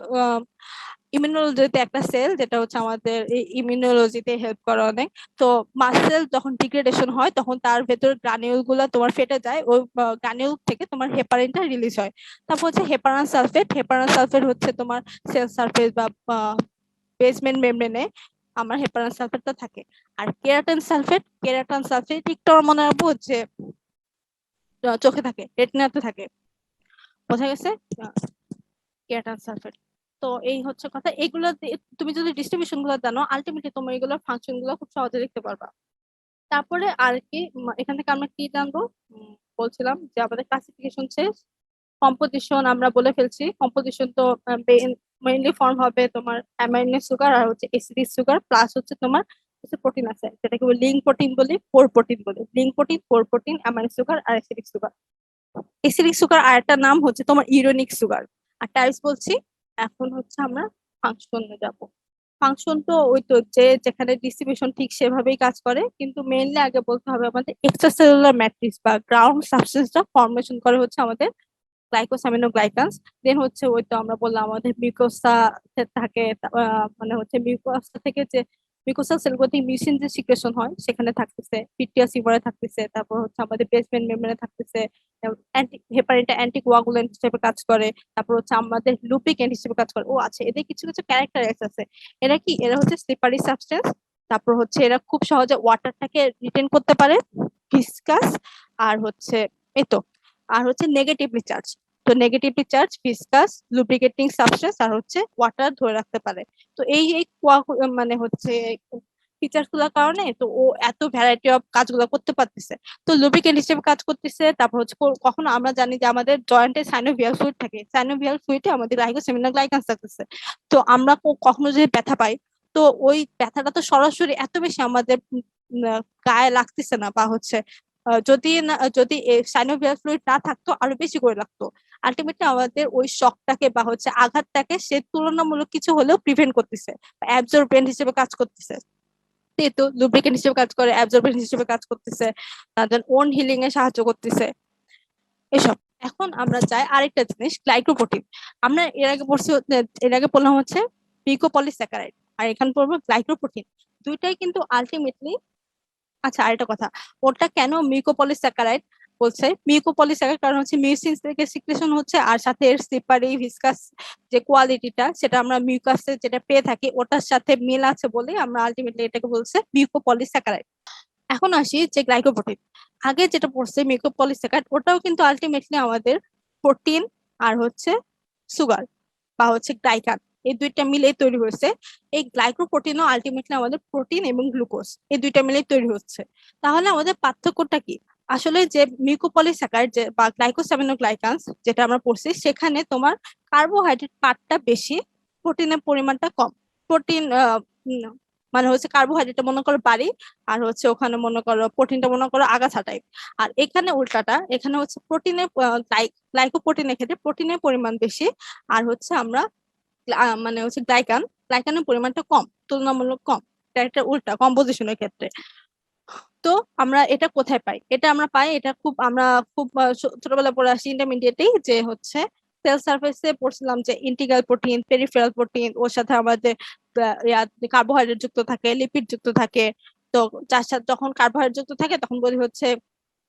ইমিউনোলজিতে একটা সেল, যেটা হচ্ছে আমাদের ইমিউনোলজিতে হেল্প করে অনেক। তো মাসেল যখন ডিগ্রেডেশন হয় তখন তার ভেতর গ্রানিউল গুলা তোমার ফেটে যায়, ওই গ্রানিউল থেকে তোমার হেপারিনটা রিলিজ হয়। তারপর হচ্ছে হেপারান সালফেট হচ্ছে তোমার সেল সারফেস বা বেসমেন্ট মেমব্রেনে আমার হেপারান সালফেটটা থাকে। আর কেরাটিন সালফেট একটু মনে রাখবো যে চোখে থাকে, রেটিনাতে থাকে। বোঝা গেছে? Keratin sulphate. তো এই হচ্ছে কথা। এগুলো তুমি যদি ডিস্ট্রিবিউশন গুলো জানো, আলটিমেটলি তোমার এগুলোর ফাংশন গুলো খুব সহজে দেখতে পারবা। তারপরে আর কি এখান থেকে আমরা কি জানবো? বলছিলাম যে আমাদের ক্লাসিফিকেশন শেষ, কম্পোজিশন আমরা বলে ফেলছি। কম্পোজিশন তো মেইনলি ফর্ম হবে তোমার অ্যামাইনো সুগার আর হচ্ছে এসিডিক সুগার, প্লাস হচ্ছে তোমার প্রোটিন আছে, যেটাকে লিঙ্ক প্রোটিন বলি, পোর প্রোটিন বলি। লিঙ্ক প্রোটিন, পোর প্রোটিন, অ্যামাইনো সুগার আর এসিডিক সুগার। এসিডিক সুগার আর একটা নাম হচ্ছে তোমার ইউরেনিক সুগার। আর টাইপস বলছি। এখন হচ্ছে আমরা ফাংশনে যাব। ফাংশন তো ওই তো যে যেখানে ডিস্ট্রিবিউশন ঠিক সেভাবেই কাজ করে, কিন্তু মেইনলি আগে বলতে হবে আমাদের এক্সট্রাসেলুলার ম্যাট্রিক্স বা গ্রাউন্ড সাবস্টেন্সটা ফর্মেশন করে হচ্ছে আমাদের গ্লাইকোসামিনোগ্লাইকানস। দেন হচ্ছে ওই তো আমরা বললাম আমাদের মিউকোসা থাকে, মানে হচ্ছে মিউকোসা থেকে যে মিউকোসাল সেলগুলোতে মিউসিন যে সিক্রেশন হয় সেখানে থাকতেছে, পিটিয়া সিভারে থাকতেছে, তারপর হচ্ছে আমাদের বেসমেন্ট মেমব্রেনে থাকতেছে। হেপারিনটা অ্যান্টিকোয়াগুলেন্ট হিসেবে কাজ করে। তারপর হচ্ছে আমাদের লুব্রিকেন্ট হিসেবে কাজ করে। ও আচ্ছা, এদের কিছু কিছু ক্যারেক্টারিস্টিক্স আছে। এরা হচ্ছে স্লিপারি সাবস্টেন্স। তারপর হচ্ছে এরা খুব সহজে ওয়াটারটাকে রিটেন করতে পারে, ভিসকাস, আর হচ্ছে এই তো, আর হচ্ছে নেগেটিভলি চার্জ। তো negatively charge, viscous, lubricating substance, আর হচ্ছে ওয়াটার ধরে রাখতে পারে। তো এই এই মানে হচ্ছে ফিচার্স গুলোর কারণে তো ও এত ভ্যারাইটি অফ কাজগুলো করতে পারতেছে। তো লুব্রিকেন্ট হিসেবে কাজ করতেছে। তারপর হচ্ছে কখনো আমরা জানি যে আমাদের জয়েন্টে সাইনোভিয়াল ফ্লুইড থাকে, সাইনোভিয়াল ফ্লুইডে আমাদের গ্লাইকোসামিনোগ্লাইকানস থাকতেছে। তো আমরা কখনো যদি ব্যথা পাই, তো ওই ব্যথাটা তো সরাসরি এত বেশি আমাদের গায়ে লাগতেছে না, বা হচ্ছে যদি সাইনোভিয়াল ফ্লুইড না থাকতো আরো বেশি করে লাগতো। আলটিমেটলি আমাদের ওই শকটাকে বা হচ্ছে আঘাতটাকে সে তুলনামূলক কিছু হলেও প্রিভেন্ট করতেছে, অ্যাবজর্বেন্ট হিসেবে কাজ করতেছে। তো লুব্রিকেন্ট হিসেবে কাজ করে, অ্যাবজর্বেন্ট হিসেবে কাজ করতেছে, তাদের ওন হিলিং এ সাহায্য করতেছে এসব। এখন আমরা যাই আরেকটা জিনিস, গ্লাইকোপ্রোটিন। আমরা এর আগে বললাম হচ্ছে মিউকোপলিস্যাকারাইড, আর এখানে পড়বো গ্লাইকোপ্রোটিন। দুইটাই কিন্তু আলটিমেটলি, আচ্ছা আরেকটা কথা, ওটা কেন মিউকোপলিস্যাকারাইড বলছে? মিউকোপলিস্যাকারাইড কারণ হচ্ছে মিউসিন থেকে সিক্রেশন হচ্ছে, আর সাথে এর স্লিপারি ভিসকাস যে কোয়ালিটিটা সেটা আমরা মিউকাসে যেটা পেয়ে থাকি ওটার সাথে মিল আছে বলে আমরা আলটিমেটলি এটাকে বলছে মিউকোপলিস্যাকারাইড। এখন আসি যে গ্লাইকোপ্রোটিন। আগে যেটা পড়ছে মিউকোপলিস্যাকারাইড, ওটাও কিন্তু আলটিমেটলি আমাদের প্রোটিন আর হচ্ছে সুগার বা হচ্ছে গ্লাইকান, এই দুইটা মিলে তৈরি হয়েছে। এই গ্লাইকোপ্রোটিনও আলটিমেটলি আমাদের প্রোটিন এবং গ্লুকোজ এই দুইটা মিলে তৈরি হচ্ছে। তাহলে আমাদের পার্থক্যটা কি? আসলে যে মিউকোপলিস্যাকারাইড যে বা গ্লাইকোসামিনোগ্লাইকানস যেটা আমরা পড়ছি, সেখানে তোমার কার্বোহাইড্রেট পার্টটা বেশি, প্রোটিনের পরিমাণটা কম। প্রোটিন মানে হচ্ছে কার্বোহাইড্রেটটা মনে করো বাড়ি, আর হচ্ছে ওখানে মনে করো প্রোটিনটা মনে করো আগাছা টাইপ। আর এখানে উল্টাটা, এখানে হচ্ছে প্রোটিনের গ্লাইকোপ্রোটিনের ক্ষেত্রে প্রোটিনের পরিমাণ বেশি, আর হচ্ছে আমরা মানে হচ্ছে গ্লাইকানের পরিমাণটা কম, তুলনামূলক কম। এটা একটা উল্টা কম্পোজিশনের ক্ষেত্রে। তো আমরা এটা কোথায় পাই? এটা আমরা পাই, এটা আমরা খুব ছোটবেলা পড়ে আসি ইন্টারমিডিয়েটেই, যে হচ্ছে সেল সারফেসে পড়ছিলাম যে ইন্টিগ্রাল প্রোটিন, পেরিফেরাল প্রোটিন, ওর সাথে আমাদের কার্বোহাইড্রেট যুক্ত থাকে, লিপিড যুক্ত থাকে। তো যার সাথে যখন কার্বোহাইড্রেট যুক্ত থাকে তখন বলি হচ্ছে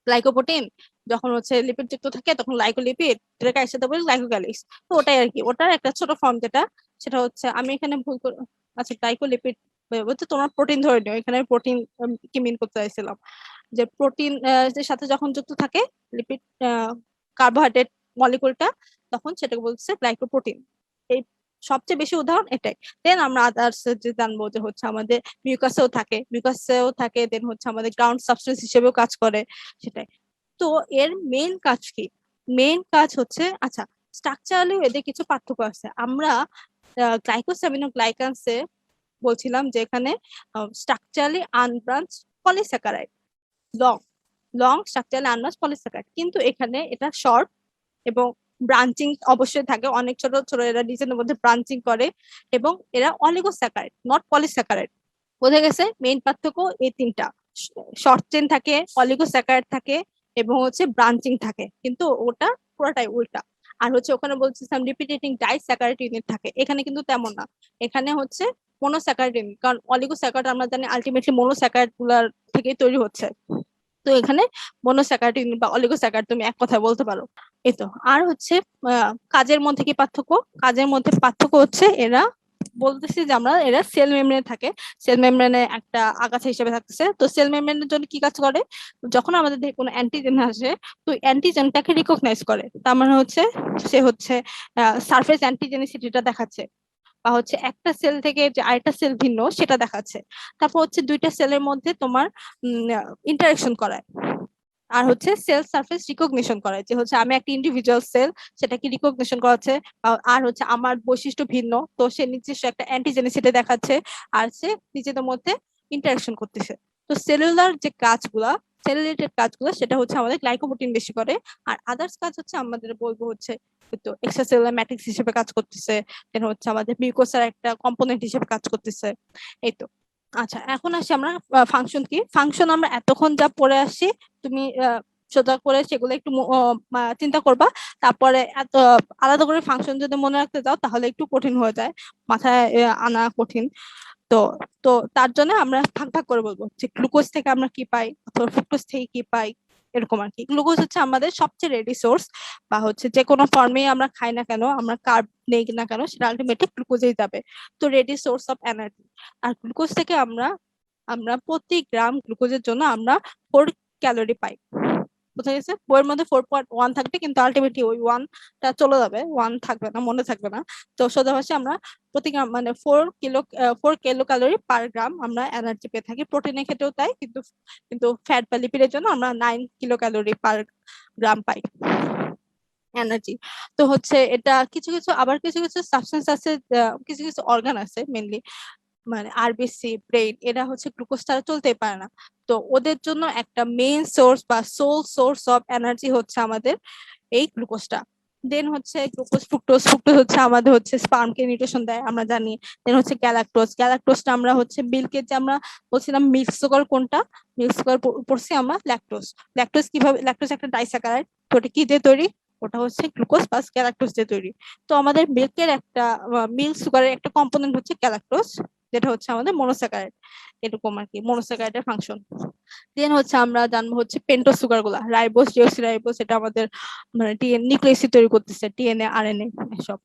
গ্লাইকোপ্রোটিন, যখন হচ্ছে লিপিড যুক্ত থাকে তখন লাইকোলিপিড, যেটাকে একসাথে বলি গ্লাইকোগ্যালিক্স। তো ওটাই আর কি, ওটার একটা ছোট ফর্ম যেটা, সেটা হচ্ছে আমি এখানে ভুল করে, আচ্ছা গ্লাইকোলিপিড বলতে তোমার প্রোটিন ধরে নিও, এখানে প্রোটিন কি মিন করতে চাইছিলাম, যে প্রোটিন এর সাথে যখন যুক্ত থাকে লিপিড কার্বোহাইড্রেট মলিকুলটা, তখন সেটাকে বলছে গ্লাইকোপ্রোটিন। এই সবচেয়ে বেশি উদাহরণ এটাই। দেন আমরা আদার্স যে জানবো যে হচ্ছে আমাদের মিউকাসেও থাকে, দেন হচ্ছে আমাদের গ্রাউন্ড সাবস্টেন্স হিসেবেও কাজ করে, সেটাই। তো এর মেইন কাজ কি? মেইন কাজ হচ্ছে, আচ্ছা, স্ট্রাকচারালি এদের কিছু পার্থক্য আছে। আমরা গ্লাইকোসামিনোগ্লাইকানসে বলছিলাম যে এখানে structurally unbranch polysaccharide, long long structurally unbranch polysaccharide, কিন্তু এখানে এটা শর্ট এবং ব্রাঞ্চিং অবশ্যই থাকে, অনেক ছোট ছোট এরা নিজেদের মধ্যে ব্রাঞ্চিং করে, এবং এরা অলিগোস্যাকারাইড নট পলিস্যাকারাইড। বোঝা গেছে মেইন পার্থক্য এই তিনটা, শর্ট চেন থাকে, অলিগোস্যাকারাইড থাকে, এবং হচ্ছে ব্রাঞ্চিং থাকে, কিন্তু ওটা পুরোটাই উল্টা। আর হচ্ছে ওখানে বলছিলাম রিপিটেটিং ডাইস্যাকারাইড ইউনিট থাকে, এখানে কিন্তু তেমন না, এখানে হচ্ছে মনোস্যাকারাইড ইউনিট, কারণ অলিগোস্যাকারাইড আমরা জানি আলটিমেটলি মনোস্যাকারাইড গুলার থেকেই তৈরি হচ্ছে। তো এখানে মনোস্যাকারাইড ইউনিট বা অলিগোস্যাকারাইড তুমি এক কথায় বলতে পারো। এই তো। আর হচ্ছে কাজের মধ্যে কি পার্থক্য? কাজের মধ্যে পার্থক্য হচ্ছে এরা বলতেছি যে আমরা এরা সেল মেমব্রেনে থাকে, সেল মেমব্রেনে একটা আগাছা হিসেবে থাকতেছে। তো সেল মেমব্রেনের জন্য কি কাজ করে? যখন আমাদের দেহে কোনো অ্যান্টিজেন আসে, তো অ্যান্টিজেনটাকে রিকগনাইজ করে, তার মানে হচ্ছে সে হচ্ছে সারফেস অ্যান্টিজেনিসিটিটা দেখাচ্ছে, বা হচ্ছে একটা সেল থেকে যে আরেকটা সেল ভিন্ন সেটা দেখাচ্ছে। তারপর হচ্ছে দুইটা সেলের মধ্যে তোমার ইন্টারাকশন করায়। আর হচ্ছে সেল সারফেস রিকগনিশন করায়, যে হচ্ছে আমি একটা ইন্ডিভিজুয়াল সেল, সেটাকে রিকগনিশন করাচ্ছে। আর হচ্ছে আমার বৈশিষ্ট্য ভিন্ন, তো সে নিজস্ব একটা অ্যান্টিজেনিসিটি দেখাচ্ছে, আর সে নিজেদের মধ্যে ইন্টারাকশন করতেছে। তো সেলুলার যে কাজগুলা, সেল রিলেটেড কাজগুলো, সেটা হচ্ছে আমাদের গ্লাইকোপ্রোটিন বেশি করে। আর আদার্স কাজ হচ্ছে আমাদের বলবো হচ্ছে তো এক্সট্রাসেলুলার ম্যাট্রিক্স হিসেবে কাজ করতেছে, দেন হচ্ছে আমাদের মিউকোসার একটা কম্পোনেন্ট হিসেবে কাজ করতেছে। এই তো। আচ্ছা, এখন আসি আমরা ফাংশন কি। ফাংশন আমরা এতক্ষণ যা পড়ে আসছি, তুমি সোজা করে সেগুলো একটু চিন্তা করবা। তারপরে এত আলাদা করে ফাংশন যদি মনে রাখতে যাও তাহলে একটু কঠিন হয়ে যায়, মাথায় আনা কঠিন। তো তো তার জন্য আমরা ভাগ ভাগ করে বলবো যে গ্লুকোজ থেকে আমরা কি পাই, অথবা ফ্রুক্টোজ থেকে কি পাই, এরকম আর কি। গ্লুকোজ হচ্ছে আমাদের সবচেয়ে রেডি সোর্স, বা হচ্ছে যে কোনো ফর্মে আমরা খাই না কেন, আমরা কার্ব নেই না কেন, সেটা আলটিমেটলি গ্লুকোজেই যাবে। তো রেডি সোর্স অফ এনার্জি। আর গ্লুকোজ থেকে আমরা আমরা প্রতি গ্রাম গ্লুকোজের জন্য আমরা 4 ক্যালোরি পাই। বুঝা গেছে? বইয়ের মধ্যে 4.1 থাকবে, কিন্তু আলটিমেটলি ওই ওয়ানটা চলে যাবে, ওয়ান থাকবে না, মনে থাকবে না। তো সোজা ভাষায় আমরা প্রতি গ্রাম মানে 4 কিলো ক্যালোরি পার গ্রাম আমরা এনার্জি পেয়ে থাকি। প্রোটিনের ক্ষেত্রেও তাই, কিন্তু কিন্তু ফ্যাট বা লিপিডের জন্য আমরা 9 কিলো ক্যালোরি পার গ্রাম পাই এনার্জি। তো হচ্ছে এটা কিছু কিছু আবার কিছু কিছু সাবস্টেন্স আছে, কিছু কিছু অর্গান আছে মেনলি, মানে আরবিসি, ব্রেইন, এরা হচ্ছে গ্লুকোজ ছাড়া চলতেই পারে না। তো ওদের জন্য একটা মেইন সোর্স বা সোল সোর্স অফ এনার্জি হচ্ছে আমাদের এই গ্লুকোজটা। দেন হচ্ছে গ্লুকোজ, ফ্রুক্টোজ। ফ্রুক্টোজ হচ্ছে আমাদের হচ্ছে স্পার্মকে নিউট্রিশন দেয়, আমরা জানি। দেন হচ্ছে গ্যালাক্টোজ। গ্যালাক্টোজটা আমরা হচ্ছে মিল্কের, যে আমরা বলছিলাম মিল্ক সুগার কোনটা, মিল্ক সুগার পড়ছি আমরা ল্যাকটোজ। ল্যাকটোজ কিভাবে, ল্যাকটোজ একটা ডাইস্যাকারাইড, তো ওটা কি দিয়ে তৈরি? ওটা হচ্ছে গ্লুকোজ প্লাস গ্যালাক্টোজ দিয়ে তৈরি। তো আমাদের মিল্কের একটা, মিল্ক সুগারের একটা কম্পোনেন্ট হচ্ছে গ্যালাক্টোজ, যেটা হচ্ছে আমাদের মনোস্যাকারাইড, এরকম আর কি মনোস্যাকারাইডের ফাংশন। দেন হচ্ছে আমরা জানবো হচ্ছে পেন্টোজ সুগার গুলা, রাইবোজ, ডিঅক্সিরাইবোজ, এটা আমাদের মানে ডিএনএ নিউক্লিয়াস তৈরি করতেছে, ডিএনএ, আরএনএ এসব।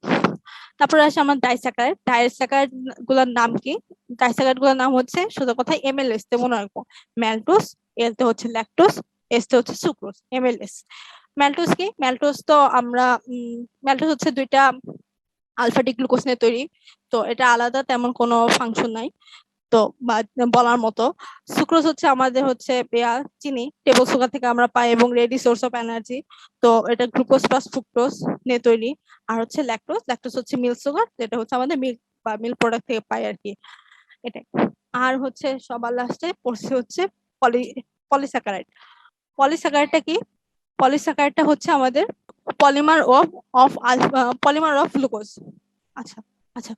তারপরে আসে আমার ডাইস্যাকারাইড। ডাইস্যাকারাইড গুলার নাম কি? ডাইস্যাকারাইড গুলার নাম হচ্ছে সোজা কথা এমএলএস তে মনে রাখবো। ম্যালটোজ, এল তে হচ্ছে ল্যাকটোজ, এস তে হচ্ছে সুক্রোজ, এমএলএস। ম্যালটোজ কি? ম্যালটোজ তো আমরা ম্যালটোজ হচ্ছে দুইটা আলফা ডি গ্লুকোজ নিয়ে তৈরি। তো এটা আলাদা, তেমন কোনো ফাংশন নাই তো বা বলার মতো। সুক্রোজ হচ্ছে আমাদের হচ্ছে চিনি, টেবল সুগার থেকে আমরা পাই, এবং রেডি সোর্স অফ এনার্জি। তো এটা গ্লুকোজ প্লাস ফ্রুক্টোজ নিয়ে তৈরি। আর হচ্ছে ল্যাকটোজ, ল্যাকটোজ হচ্ছে মিল্ক সুগার, যেটা হচ্ছে আমাদের মিল্ক বা মিল্ক প্রোডাক্ট থেকে পাই আর কি, এটাই। আর হচ্ছে সবার লাস্টে পড়ছে হচ্ছে পলি পলিস্যাকারাইড। পলিস্যাকারাইডটা কি? পলিস্যাকারাইডটা হচ্ছে আমাদের polymer of of polymer of glucose. আচ্ছা, আচ্ছা।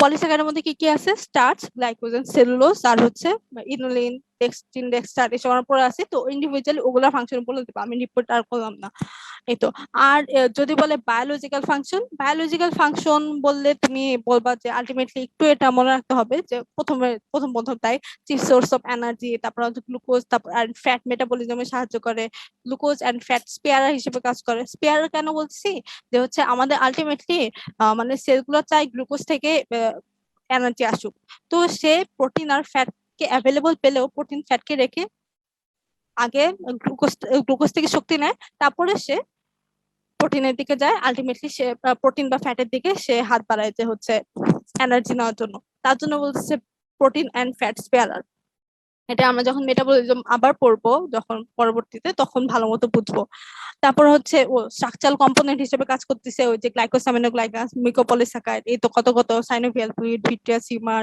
পলিস্যাকারাইডের মধ্যে কি কি আছে? স্টার্চ, গ্লাইকোজেন, সেলুলোজ, আর হচ্ছে ইনুলিন, ডেক্সট্রিন, ডেক্সট্রার, এসব আমার পড়ে আছে। তো ইন্ডিভিজুয়ালি ওগুলা ফাংশন বলে দেবো, আমি রিপোর্ট আর করলাম না। এই তো। আর যদি বলে বায়োলজিক্যাল ফাংশন, বায়োলজিক্যাল ফাংশন বললে তুমি বলবা যে আলটিমেটলি একটু এটা মনে রাখতে হবে যে প্রথম প্রথম তাই চিফ সোর্স অফ এনার্জি, তারপর হচ্ছে গ্লুকোজ, তারপর আর ফ্যাট মেটাবলিজমে সাহায্য করে, গ্লুকোজ এন্ড ফ্যাট স্পেয়ারার হিসেবে কাজ করে। স্পেয়ারার কেন বলছি? যে হচ্ছে আমাদের আলটিমেটলি মানে সেলগুলো চাই গ্লুকোজ থেকে এনার্জি আসুক। তো সে প্রোটিন আর ফ্যাট কে অ্যাভেলেবল পেলেও প্রোটিন ফ্যাটকে রেখে আগে গ্লুকোজ গ্লুকোজ থেকে শক্তি নেয়, তারপরে সে প্রোটিনের দিকে যায়, আলটিমেটলি সে প্রোটিন বা ফ্যাটের দিকে সে হাত বাড়ায়, যে হচ্ছে এনার্জি নেওয়ার জন্য। তার জন্য বলছে প্রোটিন এন্ড ফ্যাট স্পেয়ারার। এটা আমরা যখন মেটাবলিজম আবার পড়বো যখন পরবর্তীতে, তখন ভালো মতো বুঝবো। তারপর হচ্ছে ও স্ট্রাকচারাল কম্পোনেন্ট হিসেবে কাজ করতেছে ওই যে গ্লাইকোসামিনোগ্লাইকান, মিকোপলিস্যাকারাইড, এই তো কত কত, সাইনোভিয়াল ফ্লুইড, ভিট্রিয়াস হিউমার,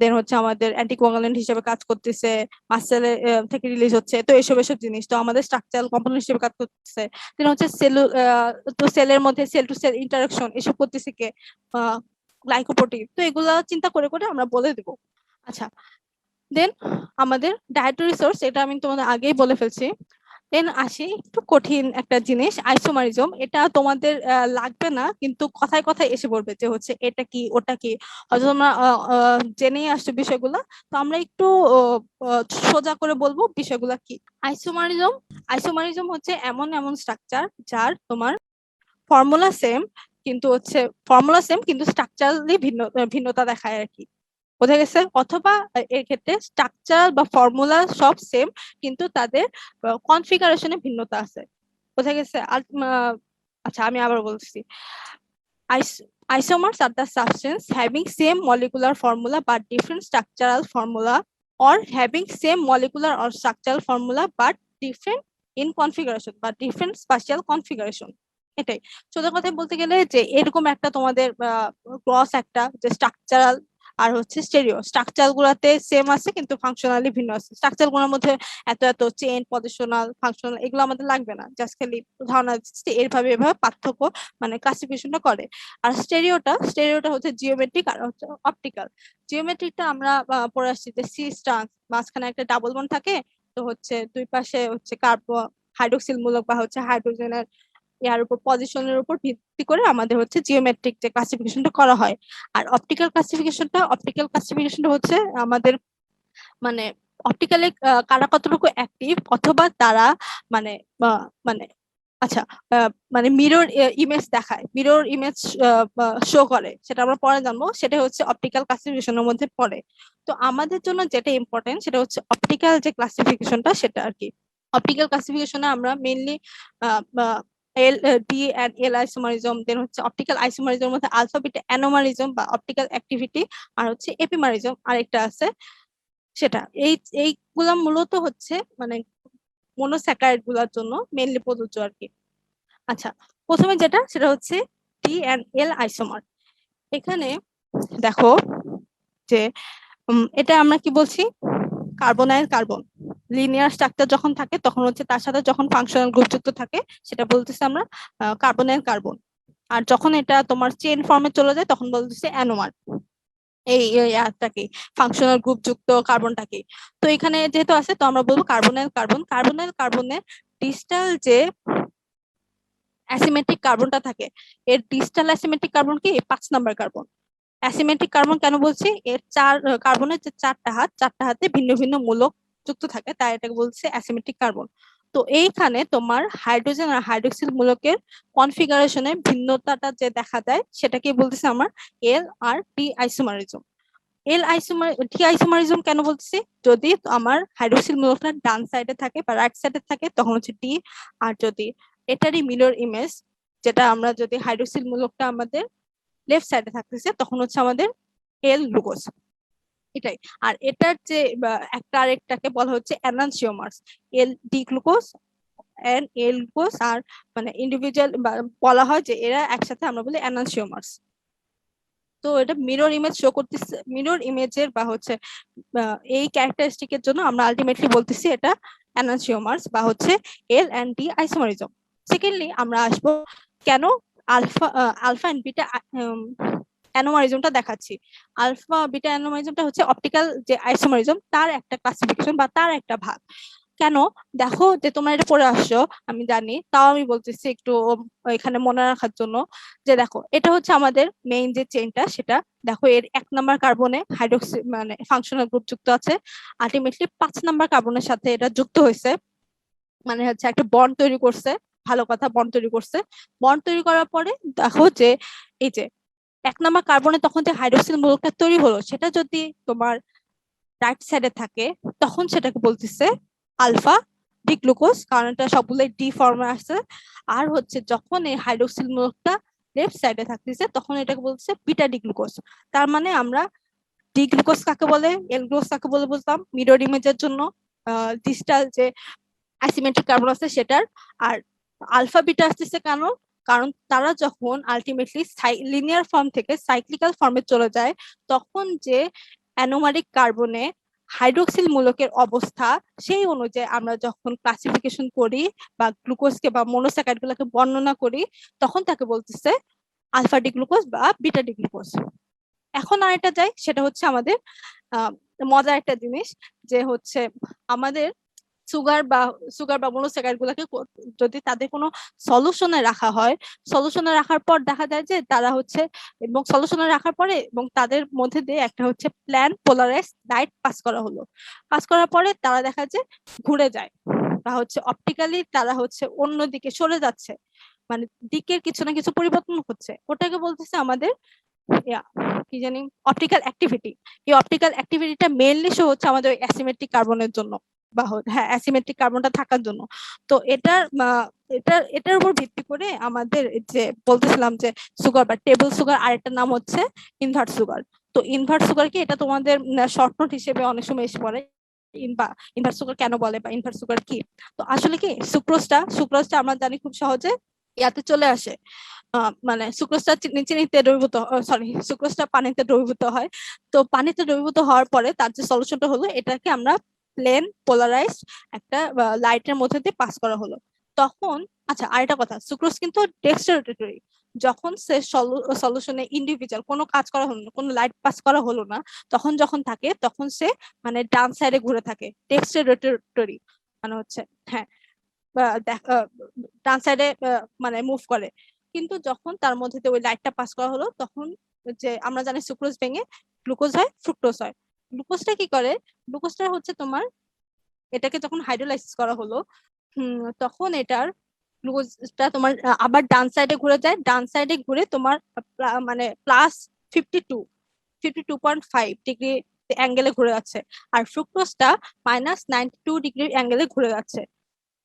দেন হচ্ছে আমাদের অ্যান্টিকোয়াগুলেন্ট হিসেবে কাজ করতেছে, মাসেল থেকে রিলিজ হচ্ছে, তো এসব এসব জিনিস তো আমাদের স্ট্রাকচারাল কম্পোনেন্ট হিসেবে কাজ করতেছে। দেন হচ্ছে তো সেলের মধ্যে সেল টু সেল ইন্টারাকশন এসব করতেছে কে, গ্লাইকোপ্রোটিন। তো এগুলা চিন্তা করে করে আমরা বলে দেবো। আচ্ছা, দেন আমাদের ডায়েটারি সোর্স, এটা আমি তোমাদের আগেই বলে ফেলছি। দেন আসি একটু কঠিন একটা জিনিস, আইসোমারিজম। এটা তোমাদের লাগবে না, কিন্তু কথায় কথায় এসে বলবে যে হচ্ছে এটা কি ওটা কি, হয়তো তোমরা জেনেই আসছো বিষয়গুলো। তো আমরা একটু সোজা করে বলবো বিষয়গুলো কি। আইসোমারিজম, আইসোমারিজম হচ্ছে এমন এমন স্ট্রাকচার যার তোমার ফর্মুলা সেম, কিন্তু হচ্ছে ফর্মুলা সেম কিন্তু স্ট্রাকচারালি ভিন্নতা দেখায় আর কি। বোঝা গেছে? অথবা এর ক্ষেত্রে স্ট্রাকচার বা ফর্মুলা সব সেম, কিন্তু তাদের কনফিগারেশনে ভিন্নতা আছে। বোঝা গেছে? আর আচ্ছা, আমি আবার বলছি, isomers are the substance having same molecular formula but different structural formula, or having same molecular or structural formula but different in configuration but different spatial configuration. এটাই সোজা কথায় বলতে গেলে, যে এরকম একটা তোমাদের ক্রস একটা যে স্ট্রাকচারাল আর হচ্ছে স্টেরিও, স্ট্রাকচার গুলাতে সেম আছে কিন্তু ফাংশনালি ভিন্ন আছে। স্ট্রাকচার গুলোর মধ্যে এত এত চেইন, পজিশনাল, ফাংশনাল এগুলো আমাদের লাগবে না, জাস্ট খালি ধারণা দিচ্ছে এভাবে এভাবে পার্থক্য মানে ক্লাসিফিকেশনটা করে। আর স্টেরিওটা হচ্ছে জিওমেট্রিক আর হচ্ছে অপটিক্যাল। জিওমেট্রিকটা আমরা পড়ে আসছি যে সি স্ট্রান্স, মাঝখানে একটা ডাবল বন্ড থাকে, তো হচ্ছে দুই পাশে হচ্ছে হাইড্রোক্সিল মূলক বা হচ্ছে হাইড্রোজেনের ইয়ার উপর পজিশনের উপর ভিত্তি করে আমাদের হচ্ছে জিওমেট্রিক যে ক্লাসিফিকেশনটা করা হয়। আর অপটিক্যাল ক্লাসিফিকেশনটা হচ্ছে আমাদের মানে অপটিক্যালি কারা কতটুকু অ্যাক্টিভ, অথবা তারা মানে মানে আচ্ছা মানে মিরর ইমেজ দেখায়, মিরর ইমেজ শো করে, সেটা আমরা পরে জানবো, সেটা হচ্ছে অপটিক্যাল ক্লাসিফিকেশনের মধ্যে পড়ে। তো আমাদের জন্য যেটা ইম্পর্টেন্ট সেটা হচ্ছে অপটিক্যাল যে ক্লাসিফিকেশনটা সেটা আর কি। অপটিক্যাল ক্লাসিফিকেশনে আমরা mainly L D and L isomerism, then হচ্ছে অপটিক্যাল আইসোমারিজমের মধ্যে আলফা বিটা অ্যানোমারিজম বা অপটিক্যাল অ্যাক্টিভিটি, আর হচ্ছে এপিমারিজম আরেকটা আছে সেটা। এইগুলা মূলত হচ্ছে মানে মনোস্যাকারাইড গুলার জন্য মেইনলি প্রযোজ্য আর কি। আচ্ছা, প্রথমে যেটা সেটা হচ্ছে ডি এন্ড এল আইসোমার। এখানে দেখো যে এটা আমরা কি বলছি, কার্বনাইল কার্বন লিনিয়ার স্ট্রাকচার যখন থাকে তখন হচ্ছে তার সাথে যখন ফাংশনাল গ্রুপ যুক্ত থাকে সেটা বলতেছি আমরা কার্বনাইল কার্বন। আর যখন এটা তোমার চেইন ফর্মে চলে যায় তখন বলতেছে অ্যানোমার। এই ইয়াটাকে ফাংশনাল গ্রুপ যুক্ত কার্বনটাকে। তো এখানে যেহেতু আছে তো আমরা বলবো কার্বনাইল কার্বন। কার্বনাইল কার্বনের ডিস্টাল যে অ্যাসিমেট্রিক কার্বনটা থাকে, এর ডিস্টাল অ্যাসিমেট্রিক কার্বন কি 5 নাম্বার কার্বন। অ্যাসিমেট্রিক কার্বন কেন বলছি, এর কার্বনের যে চারটা হাতে ভিন্ন ভিন্ন মূলক যুক্ত থাকে, তাই এটাকে বলছে অ্যাসিমেট্রিক কার্বন। তো এইখানে তোমার হাইড্রোজেন আর হাইড্রোক্সিল মূলকের কনফিগারেশনে ভিন্নতাটা যে দেখা যায় সেটাকে বলতেছে আমার এল আর টি আইসোমারিজম। টি আইসোমারিজম কেন বলতেছি, যদি আমার হাইড্রোক্সিল মূলকটা ডান সাইডে থাকে বা রাইট সাইডে থাকে তখন হচ্ছে টি, আর যদি এটারই মিরর ইমেজ, যেটা আমরা যদি হাইড্রোক্সিল মূলকটা আমাদের লেফট সাইডে থাকতেছে তখন হচ্ছে আমাদের এল গ্লুকোজ। এটাই। আর এটার যে একটা আরেকটাকে বলা হচ্ছে enantiomers, L D glucose and L glucose, আর মানে ইন্ডিভিজুয়াল বলা হয় যে এরা একসাথে আমরা বলি এনানসিওমার্স। তো এটা মিরর ইমেজ শো করতেছে, মিরর ইমেজের বা হচ্ছে এই ক্যারেক্টারিস্টিকের জন্য আমরা আলটিমেটলি বলতেছি এটা এনানসিওমার্স বা হচ্ছে L and D isomerism. Secondly আমরা আসবো কেন আলফা আলফা এন্ড বিটা অ্যানোমারিজমটা দেখাচ্ছি। আলফা বিটা অ্যানোমারিজমটা হচ্ছে অপটিক্যাল যে আইসোমারিজম তার একটা ক্লাসিফিকেশন বা তার একটা ভাগ। কেন, দেখো যে তোমরা এটা পড়ে আসছো আমি জানি, তাও আমি বলতেছি একটু এখানে মনে রাখার জন্য, যে দেখো এটা হচ্ছে আমাদের মেইন যে চেইনটা সেটা। দেখো এর 1 নাম্বার কার্বনে হাইড্রোক্সি মানে ফাংশনাল গ্রুপ যুক্ত আছে, আলটিমেটলি 5 নাম্বার কার্বনের সাথে এটা যুক্ত হয়েছে, মানে হচ্ছে একটা বন্ড তৈরি করছে। ভালো কথা, বন্ড তৈরি করছে। বন্ড তৈরি করার পরে দেখো যে এই যে 1 নাম্বার কার্বনে তখন যে হাইড্রোক্সিল মূলকটা তৈরি হলো সেটা যদি তোমার রাইট সাইডে থাকে তখন সেটাকে বলতেছে আলফা ডি গ্লুকোজ, কারণ এটা সবগুলো ডি ফর্মে আসছে। আর হচ্ছে যখন এই হাইড্রোক্সিল মূলকটা লেফট সাইডে থাকতেছে তখন এটাকে বলতেছে বিটা ডি গ্লুকোজ। তার মানে আমরা ডি গ্লুকোজ কাকে বলে, এল গ্লুকোজ কাকে বলে বুঝলাম, মিরর ইমেজের জন্য ডিজিটাল যে অ্যাসিমেট্রিক কার্বন আছে সেটার। আর আলফা বিটা আসতেছে কেন, কারণ তারা যখন আলটিমেটলি লিনিয়ার ফর্ম থেকে সাইক্লিক্যাল ফর্মে চলে যায়, তখন যে অ্যানোমারিক কার্বনে হাইড্রোক্সিল মূলকের অবস্থা, সেই অনুযায়ী আমরা যখন ক্লাসিফিকেশন করি বা গ্লুকোজকে বা মনোস্যাকারাইড গুলোকে বর্ণনা করি, তখন তাকে বলতেছে আলফা ডি গ্লুকোজ বা বিটা ডি গ্লুকোজ। এখন আরেকটা যাই, সেটা হচ্ছে আমাদের মজার একটা জিনিস, যে হচ্ছে আমাদের সুগার বা মনোস্যাকারাইড গুলাকে যদি তাদের কোনো সলিউশনে রাখা হয়, সলিউশনে রাখার পর দেখা যায় যে তারা হচ্ছে, এবং সলিউশনে রাখার পরে এবং তাদের মধ্যে দিয়ে একটা হচ্ছে প্ল্যান পোলারাইজ লাইট পাস করা হলো, পাস করার পরে তারা দেখা যায় ঘুরে যায় বা হচ্ছে অপটিক্যালি তারা হচ্ছে অন্য দিকে সরে যাচ্ছে, মানে দিকের কিছু না কিছু পরিবর্তন হচ্ছে, ওটাকে বলতেছে আমাদের কি জানি অপটিক্যাল অ্যাক্টিভিটি। এই অপটিক্যাল অ্যাক্টিভিটিটা মেইনলি শো হচ্ছে আমাদের অ্যাসিমেট্রিক কার্বনের জন্য, বা হ্যাঁ অ্যাসিমেট্রিক কার্বনটা থাকার জন্য। তো এটার উপর ভিত্তি করে আমাদের যে বলতেছিলাম যে সুগার বা টেবিল সুগার, আরেকটা নাম হচ্ছে ইনভার্ট সুগার। তো ইনভার্ট সুগার কি, এটা তোমাদের শর্ট নোট হিসেবে অনেক সময় এসে পড়ে, ইনভার্ট সুগার কেন বলে বা ইনভার্ট সুগার কি। তো আসলে কি সুক্রোজটা আমরা জানি খুব সহজে ইয়াতে চলে আসে, মানে সুক্রোজটা চিনিতে দ্রবীভূত, সরি সুক্রোজটা পানিতে দ্রবীভূত হয়। তো পানিতে দ্রবীভূত হওয়ার পরে তার যে সলিউশনটা হলো, এটাকে আমরা প্লেন পোলারাইজড একটা লাইটের মধ্যে দিয়ে পাস করা হলো তখন। আচ্ছা আরেকটা কথা, সুক্রোজ কিন্তু ডেক্সট্রোরেটরি, যখন সে সলিউশনে ইন্ডিভিজুয়াল কোনো কাজ করা হলো না, কোনো লাইট পাস করা হলো না, তখন যখন থাকে তখন সে মানে ডান সাইডে ঘুরে থাকে, ডেক্সট্রোরেটরি মানে হচ্ছে, হ্যাঁ ডান সাইডে মানে মুভ করে। কিন্তু যখন তার মধ্যে ওই লাইটটা পাস করা হলো, তখন যে আমরা জানি সুক্রোজ ভেঙে গ্লুকোজ হয়, ফ্রুক্টোজ হয়। গ্লুকোজটা কি করে, গ্লুকোজটা হচ্ছে তোমার, এটাকে যখন হাইড্রোলাইসিস করা হলো, তখন এটার গ্লুকোজটা তোমার আবার ডান সাইডে ঘুরে যায়, ডান সাইডে ঘুরে তোমার মানে প্লাস 52.5 ডিগ্রি অ্যাঙ্গেলে ঘুরে যাচ্ছে, আর ফ্রুক্টোজটা -92 ডিগ্রি অ্যাঙ্গেলে ঘুরে যাচ্ছে।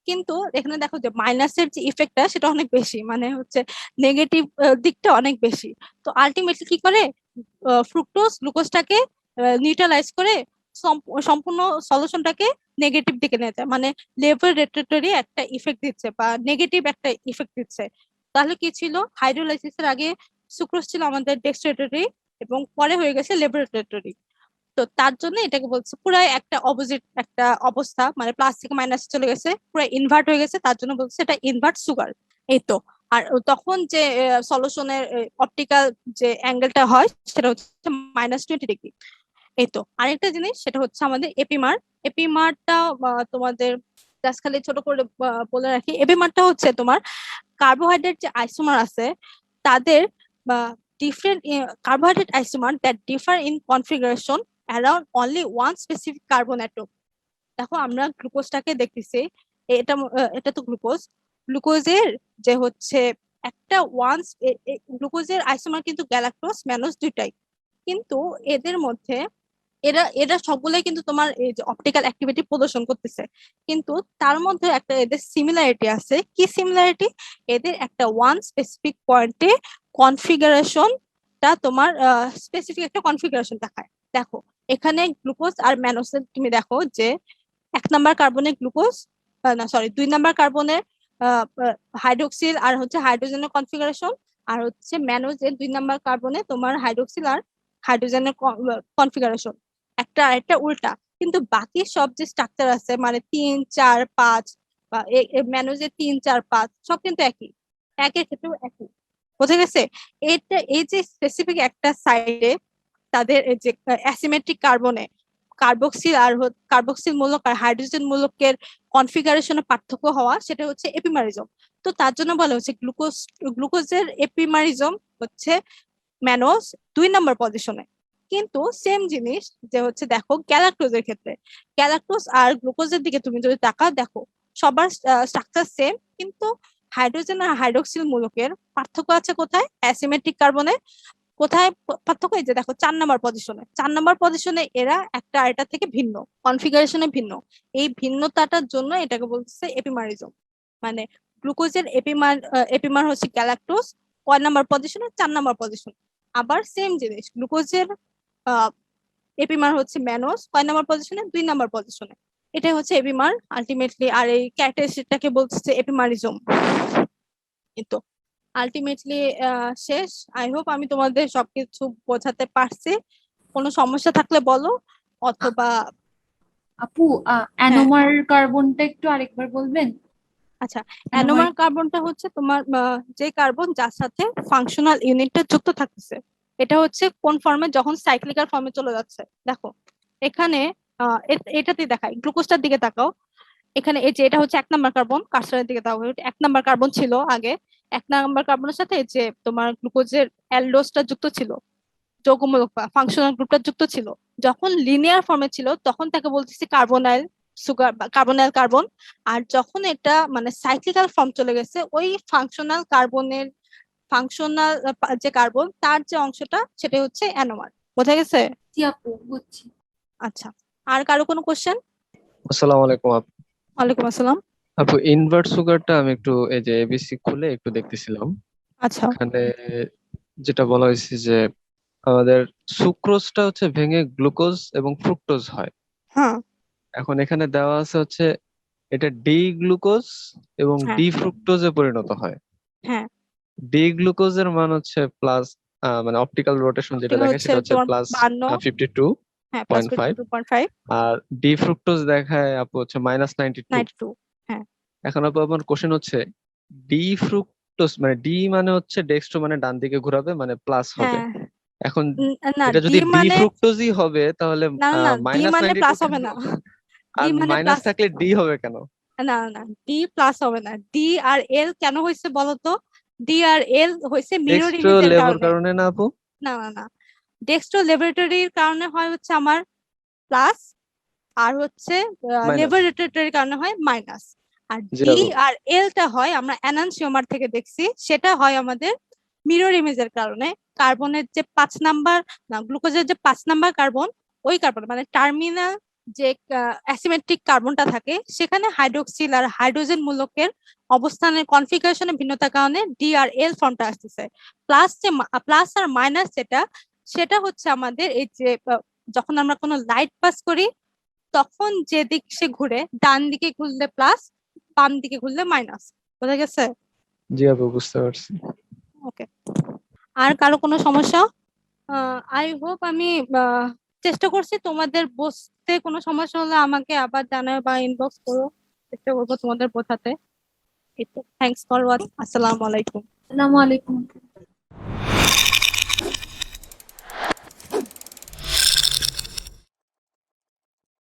কিন্তু এখানে দেখো যে মাইনাসের যে ইফেক্টটা সেটা অনেক বেশি, মানে হচ্ছে নেগেটিভ দিকটা অনেক বেশি। তো আলটিমেটলি কি করে, ফ্রুক্টোজ গ্লুকোজটাকে নিউট্রালাইজ করে সম্পূর্ণ সলিউশনটাকে নেগেটিভ দিকে নিয়ে যায়, মানে লেভোরেটরি একটা ইফেক্ট দিচ্ছে বা নেগেটিভ একটা ইফেক্ট দিচ্ছে। তাহলে কি ছিল, হাইড্রোলাইসিসের আগে সুক্রোজ ছিল আমাদের ডেক্সট্রেটরি, এবং পরে হয়ে গেছে লেবরেটরি। তো তার জন্য এটাকে বলছে পুরো একটা অপোজিট একটা অবস্থা, মানে প্লাস থেকে মাইনাস চলে গেছে, পুরো ইনভার্ট হয়ে গেছে, তার জন্য বলছে এটা ইনভার্ট সুগার। এই তো। আর তখন যে সলিউশনের অপটিক্যাল যে অ্যাঙ্গেলটা হয় সেটা হচ্ছে -20 ডিগ্রি। এই তো। আরেকটা জিনিস সেটা হচ্ছে আমাদের এপিমার। এপিমারটা তোমাদের জাস্ট খালি ছোট করে বলে রাখি, এপিমারটা হচ্ছে তোমার কার্বোহাইড্রেট যে আইসোমার আছে তাদের different carbohydrate isomer that differ in configuration around only one specific carbon atom. দেখো আমরা গ্লুকোজটাকে দেখতেছি, এটা এটা তো গ্লুকোজের যে হচ্ছে একটা ওয়ান্স, গ্লুকোজের আইসোমার কিন্তু গ্যালাক্টোজ ম্যানোজ দুইটাই, কিন্তু এদের মধ্যে এরা এরা সবগুলোই কিন্তু তোমার এই যে অপটিক্যাল অ্যাক্টিভিটি প্রদর্শন করতেছে, কিন্তু তার মধ্যে একটা এদের সিমিলারিটি আছে। কি সিমিলারিটি, এদের একটা ওয়ান স্পেসিফিক পয়েন্টে কনফিগারেশনটা তোমার স্পেসিফিক একটা কনফিগারেশন দেখায়। দেখো এখানে গ্লুকোজ আর ম্যানোসের তুমি দেখো যে 1 নাম্বার কার্বনের গ্লুকোজ, না সরি 2 নাম্বার কার্বনের হাইড্রোক্সিল আর হচ্ছে হাইড্রোজেনের কনফিগারেশন, আর হচ্ছে ম্যানোজের 2 নাম্বার কার্বনে তোমার হাইড্রোক্সিল আর হাইড্রোজেনের কনফিগারেশন একটা আরেকটা উল্টা। কিন্তু বাকি সব যে স্ট্রাকচার আছে মানে 3 4 5 বা ম্যানোজের 3 4 5 সব কিন্তু একই, একের ক্ষেত্রেও একই। বোঝা গেছে? এই যে স্পেসিফিক একটা সাইডে তাদের যে অ্যাসিমেট্রিক কার্বনে কার্বক্সিল মূলক আর হাইড্রোজেন মূলকের কনফিগারেশনে পার্থক্য হওয়া, সেটা হচ্ছে এপিমারিজম। তো তার জন্য বলা হচ্ছে গ্লুকোজের এপিমারিজম হচ্ছে ম্যানোজ 2 নাম্বার পজিশনে। কিন্তু সেম জিনিস যে হচ্ছে দেখো গ্যালাক্টোজের ক্ষেত্রে, গ্যালাক্টোজ আর গ্লুকোজের দিকে তুমি যদি তাকাও, দেখো সবার স্ট্রাকচার সেম, কিন্তু হাইড্রোজেন আর হাইড্রোক্সিল মূলকের পার্থক্য আছে কোথায়, অ্যাসিমেট্রিক কার্বনে। কোথায় পার্থক্য, এই যে দেখো 4 নাম্বার পজিশনে এরা একটা আরেকটা থেকে ভিন্ন, কনফিগারেশনে ভিন্ন। এই ভিন্নতাটার জন্য এটাকে বলতেছে এপিমারিজম। মানে গ্লুকোজের এপিমার হচ্ছে গ্যালাক্টোজ, কয় নাম্বার পজিশনে, 4 নাম্বার পজিশন। আবার সেম জিনিস গ্লুকোজের এপিমার হচ্ছে ম্যানোস কয় নাম্বার পজিশনে, 2 নাম্বার পজিশনে। এটাই হচ্ছে এপিমার আলটিমেটলি। আর এই ক্যারেক্টারিস্টিকটাকে বলছে এপিমারিজম। কিন্তু আলটিমেটলি শেষ। আই হোপ আমি তোমাদের সবকিছু বোঝাতে পারছি। কোনো সমস্যা থাকলে বলো, অথবা আপু, অ্যানোমার কার্বনটা একটু আরেকবার বলবেন? আচ্ছা, অ্যানোমার। অ্যানোমার কার্বনটা হচ্ছে তোমার যে কার্বন যার সাথে ফাংশনাল ইউনিটটা যুক্ত থাকতেছে। এটা হচ্ছে কোন ফর্মে, যখন সাইক্লিকাল ফর্মে চলে যাচ্ছে। দেখো এখানে এটাতে দেখাই, গ্লুকোজটার দিকে তাকাও। এখানে এই যে এটা হচ্ছে 1 নাম্বার কার্বন, কার্সরের দিকে তাকাও, 1 নাম্বার কার্বন ছিল আগে। 1 নাম্বার কার্বনের সাথে যে তোমার গ্লুকোজের অ্যালডোসটা যুক্ত ছিল, যৌগমূলক বা ফাংশনাল গ্রুপটা যুক্ত ছিল। যখন লিনিয়ার ফর্মে ছিল তখন তাকে বলতেছি কার্বনাইল সুগার বা কার্বনাইল কার্বন। আর যখন এটা মানে সাইক্লিক্যাল ফর্ম চলে গেছে, ওই ফাংশনাল কার্বনের ফাংশনাল যে কার্বন তার যে অংশটা সেটা হচ্ছে অ্যানোমার। বোঝা গেছে? জি আপু, বুঝছি। আচ্ছা, আর কারো কোনো কোশ্চেন? আসসালামু আলাইকুম আপু। ওয়ালাইকুম আসসালাম। আপু, ইনভার্ট সুগারটা আমি একটু এই যে এবিসি খুলে একটু দেখতেছিলাম। আচ্ছা। এখানে যেটা বলা হয়েছে যে আমাদের সুক্রোজটা হচ্ছে ভেঙে গ্লুকোজ এবং ফ্রুক্টোজ হয়। হ্যাঁ। এখন এখানে দেওয়া আছে হচ্ছে এটা ডি গ্লুকোজ এবং হ্যাঁ। ডি ফ্রুক্টোজে পরিণত হয়। হ্যাঁ। ডি গ্লুকোজের মান হচ্ছে প্লাস, মানে অপটিক্যাল রোটেশন যেটা ঠিক দেখায় হচ্ছে সেটা হচ্ছে তোমার প্লাস 52। 52 হ্যাঁ, প্লাস পয়েন্ট ফাইভ। 2.5। আর ডি ফ্রুক্টোজ দেখায় আপু হচ্ছে -92। 92। হ্যাঁ। এখন আপু আমার কোশ্চেন হচ্ছে ডি ফ্রুক্টোজ মানে ডি মানে হচ্ছে ডেক্সট্রো মানে ডান দিকে ঘোরাবে মানে প্লাস হবে। হ্যাঁ। এখন না, এটা ডি যদি ডি মানে, ফ্রুক্টোজই হবে তাহলে না না, ডি মানে -92 প্লাস হবে কেন? না। ডি আর মানে মাইনাস প্লাস, থাকলে ডি হবে কেন? না না না, ডি প্লাস হবে না। ডি আর এল কেন হয়েছে বলতো? ডি আর এল হয়েছে মিরর ডেক্সট্রো ইমেজের লেবার কারণে। কারণে না আপু? না না না, ডেক্সট্রো ল্যাবরেটরির কারণে হয় হচ্ছে আমার প্লাস, আর হচ্ছে মাইনাস। ল্যাবরেটরির কারণে হয় মাইনাস। আর জি ডি আপু। আর এলটা হয়, আমরা অ্যানানসিওমার থেকে দেখছি, সেটা হয় আমাদের মিরর ইমেজের কারণে। কার্বনের যে 5 নাম্বার, না গ্লুকোজের যে 5 নাম্বার কার্বন, ওই কার্বন মানে টার্মিনাল যে অ্যাসিমেট্রিক কার্বনটা থাকে, সেখানে হাইড্রোক্সিল আর হাইড্রোজেন মূলকের অবস্থানের কনফিগারেশনের ভিন্নতার কারণে ডি আর এল ফর্মটা আসতেছে। প্লাস যে প্লাস আর মাইনাস যেটা, সেটা হচ্ছে আমাদের এই যে যখন আমরা কোনো লাইট পাস করি তখন যে দিক সে ঘুরে, ডান দিকে ঘুরলে প্লাস, বাম দিকে ঘুরলে মাইনাস। বোঝা গেছে? জি আপু, বুঝতে পারছি। ওকে। আর কারো কোনো সমস্যা? আই হোপ আমি আহ, চেষ্টা করছি তোমাদের বুঝতে। কোনো সমস্যা হলে আমাকে আবার জানাও বা ইনবক্স করো, চেষ্টা করবো তোমাদের বোঝাতে। এই তো, থ্যাংকস ফর ওয়াচ। আসসালামু আলাইকুম। আসসালামু আলাইকুম আপু।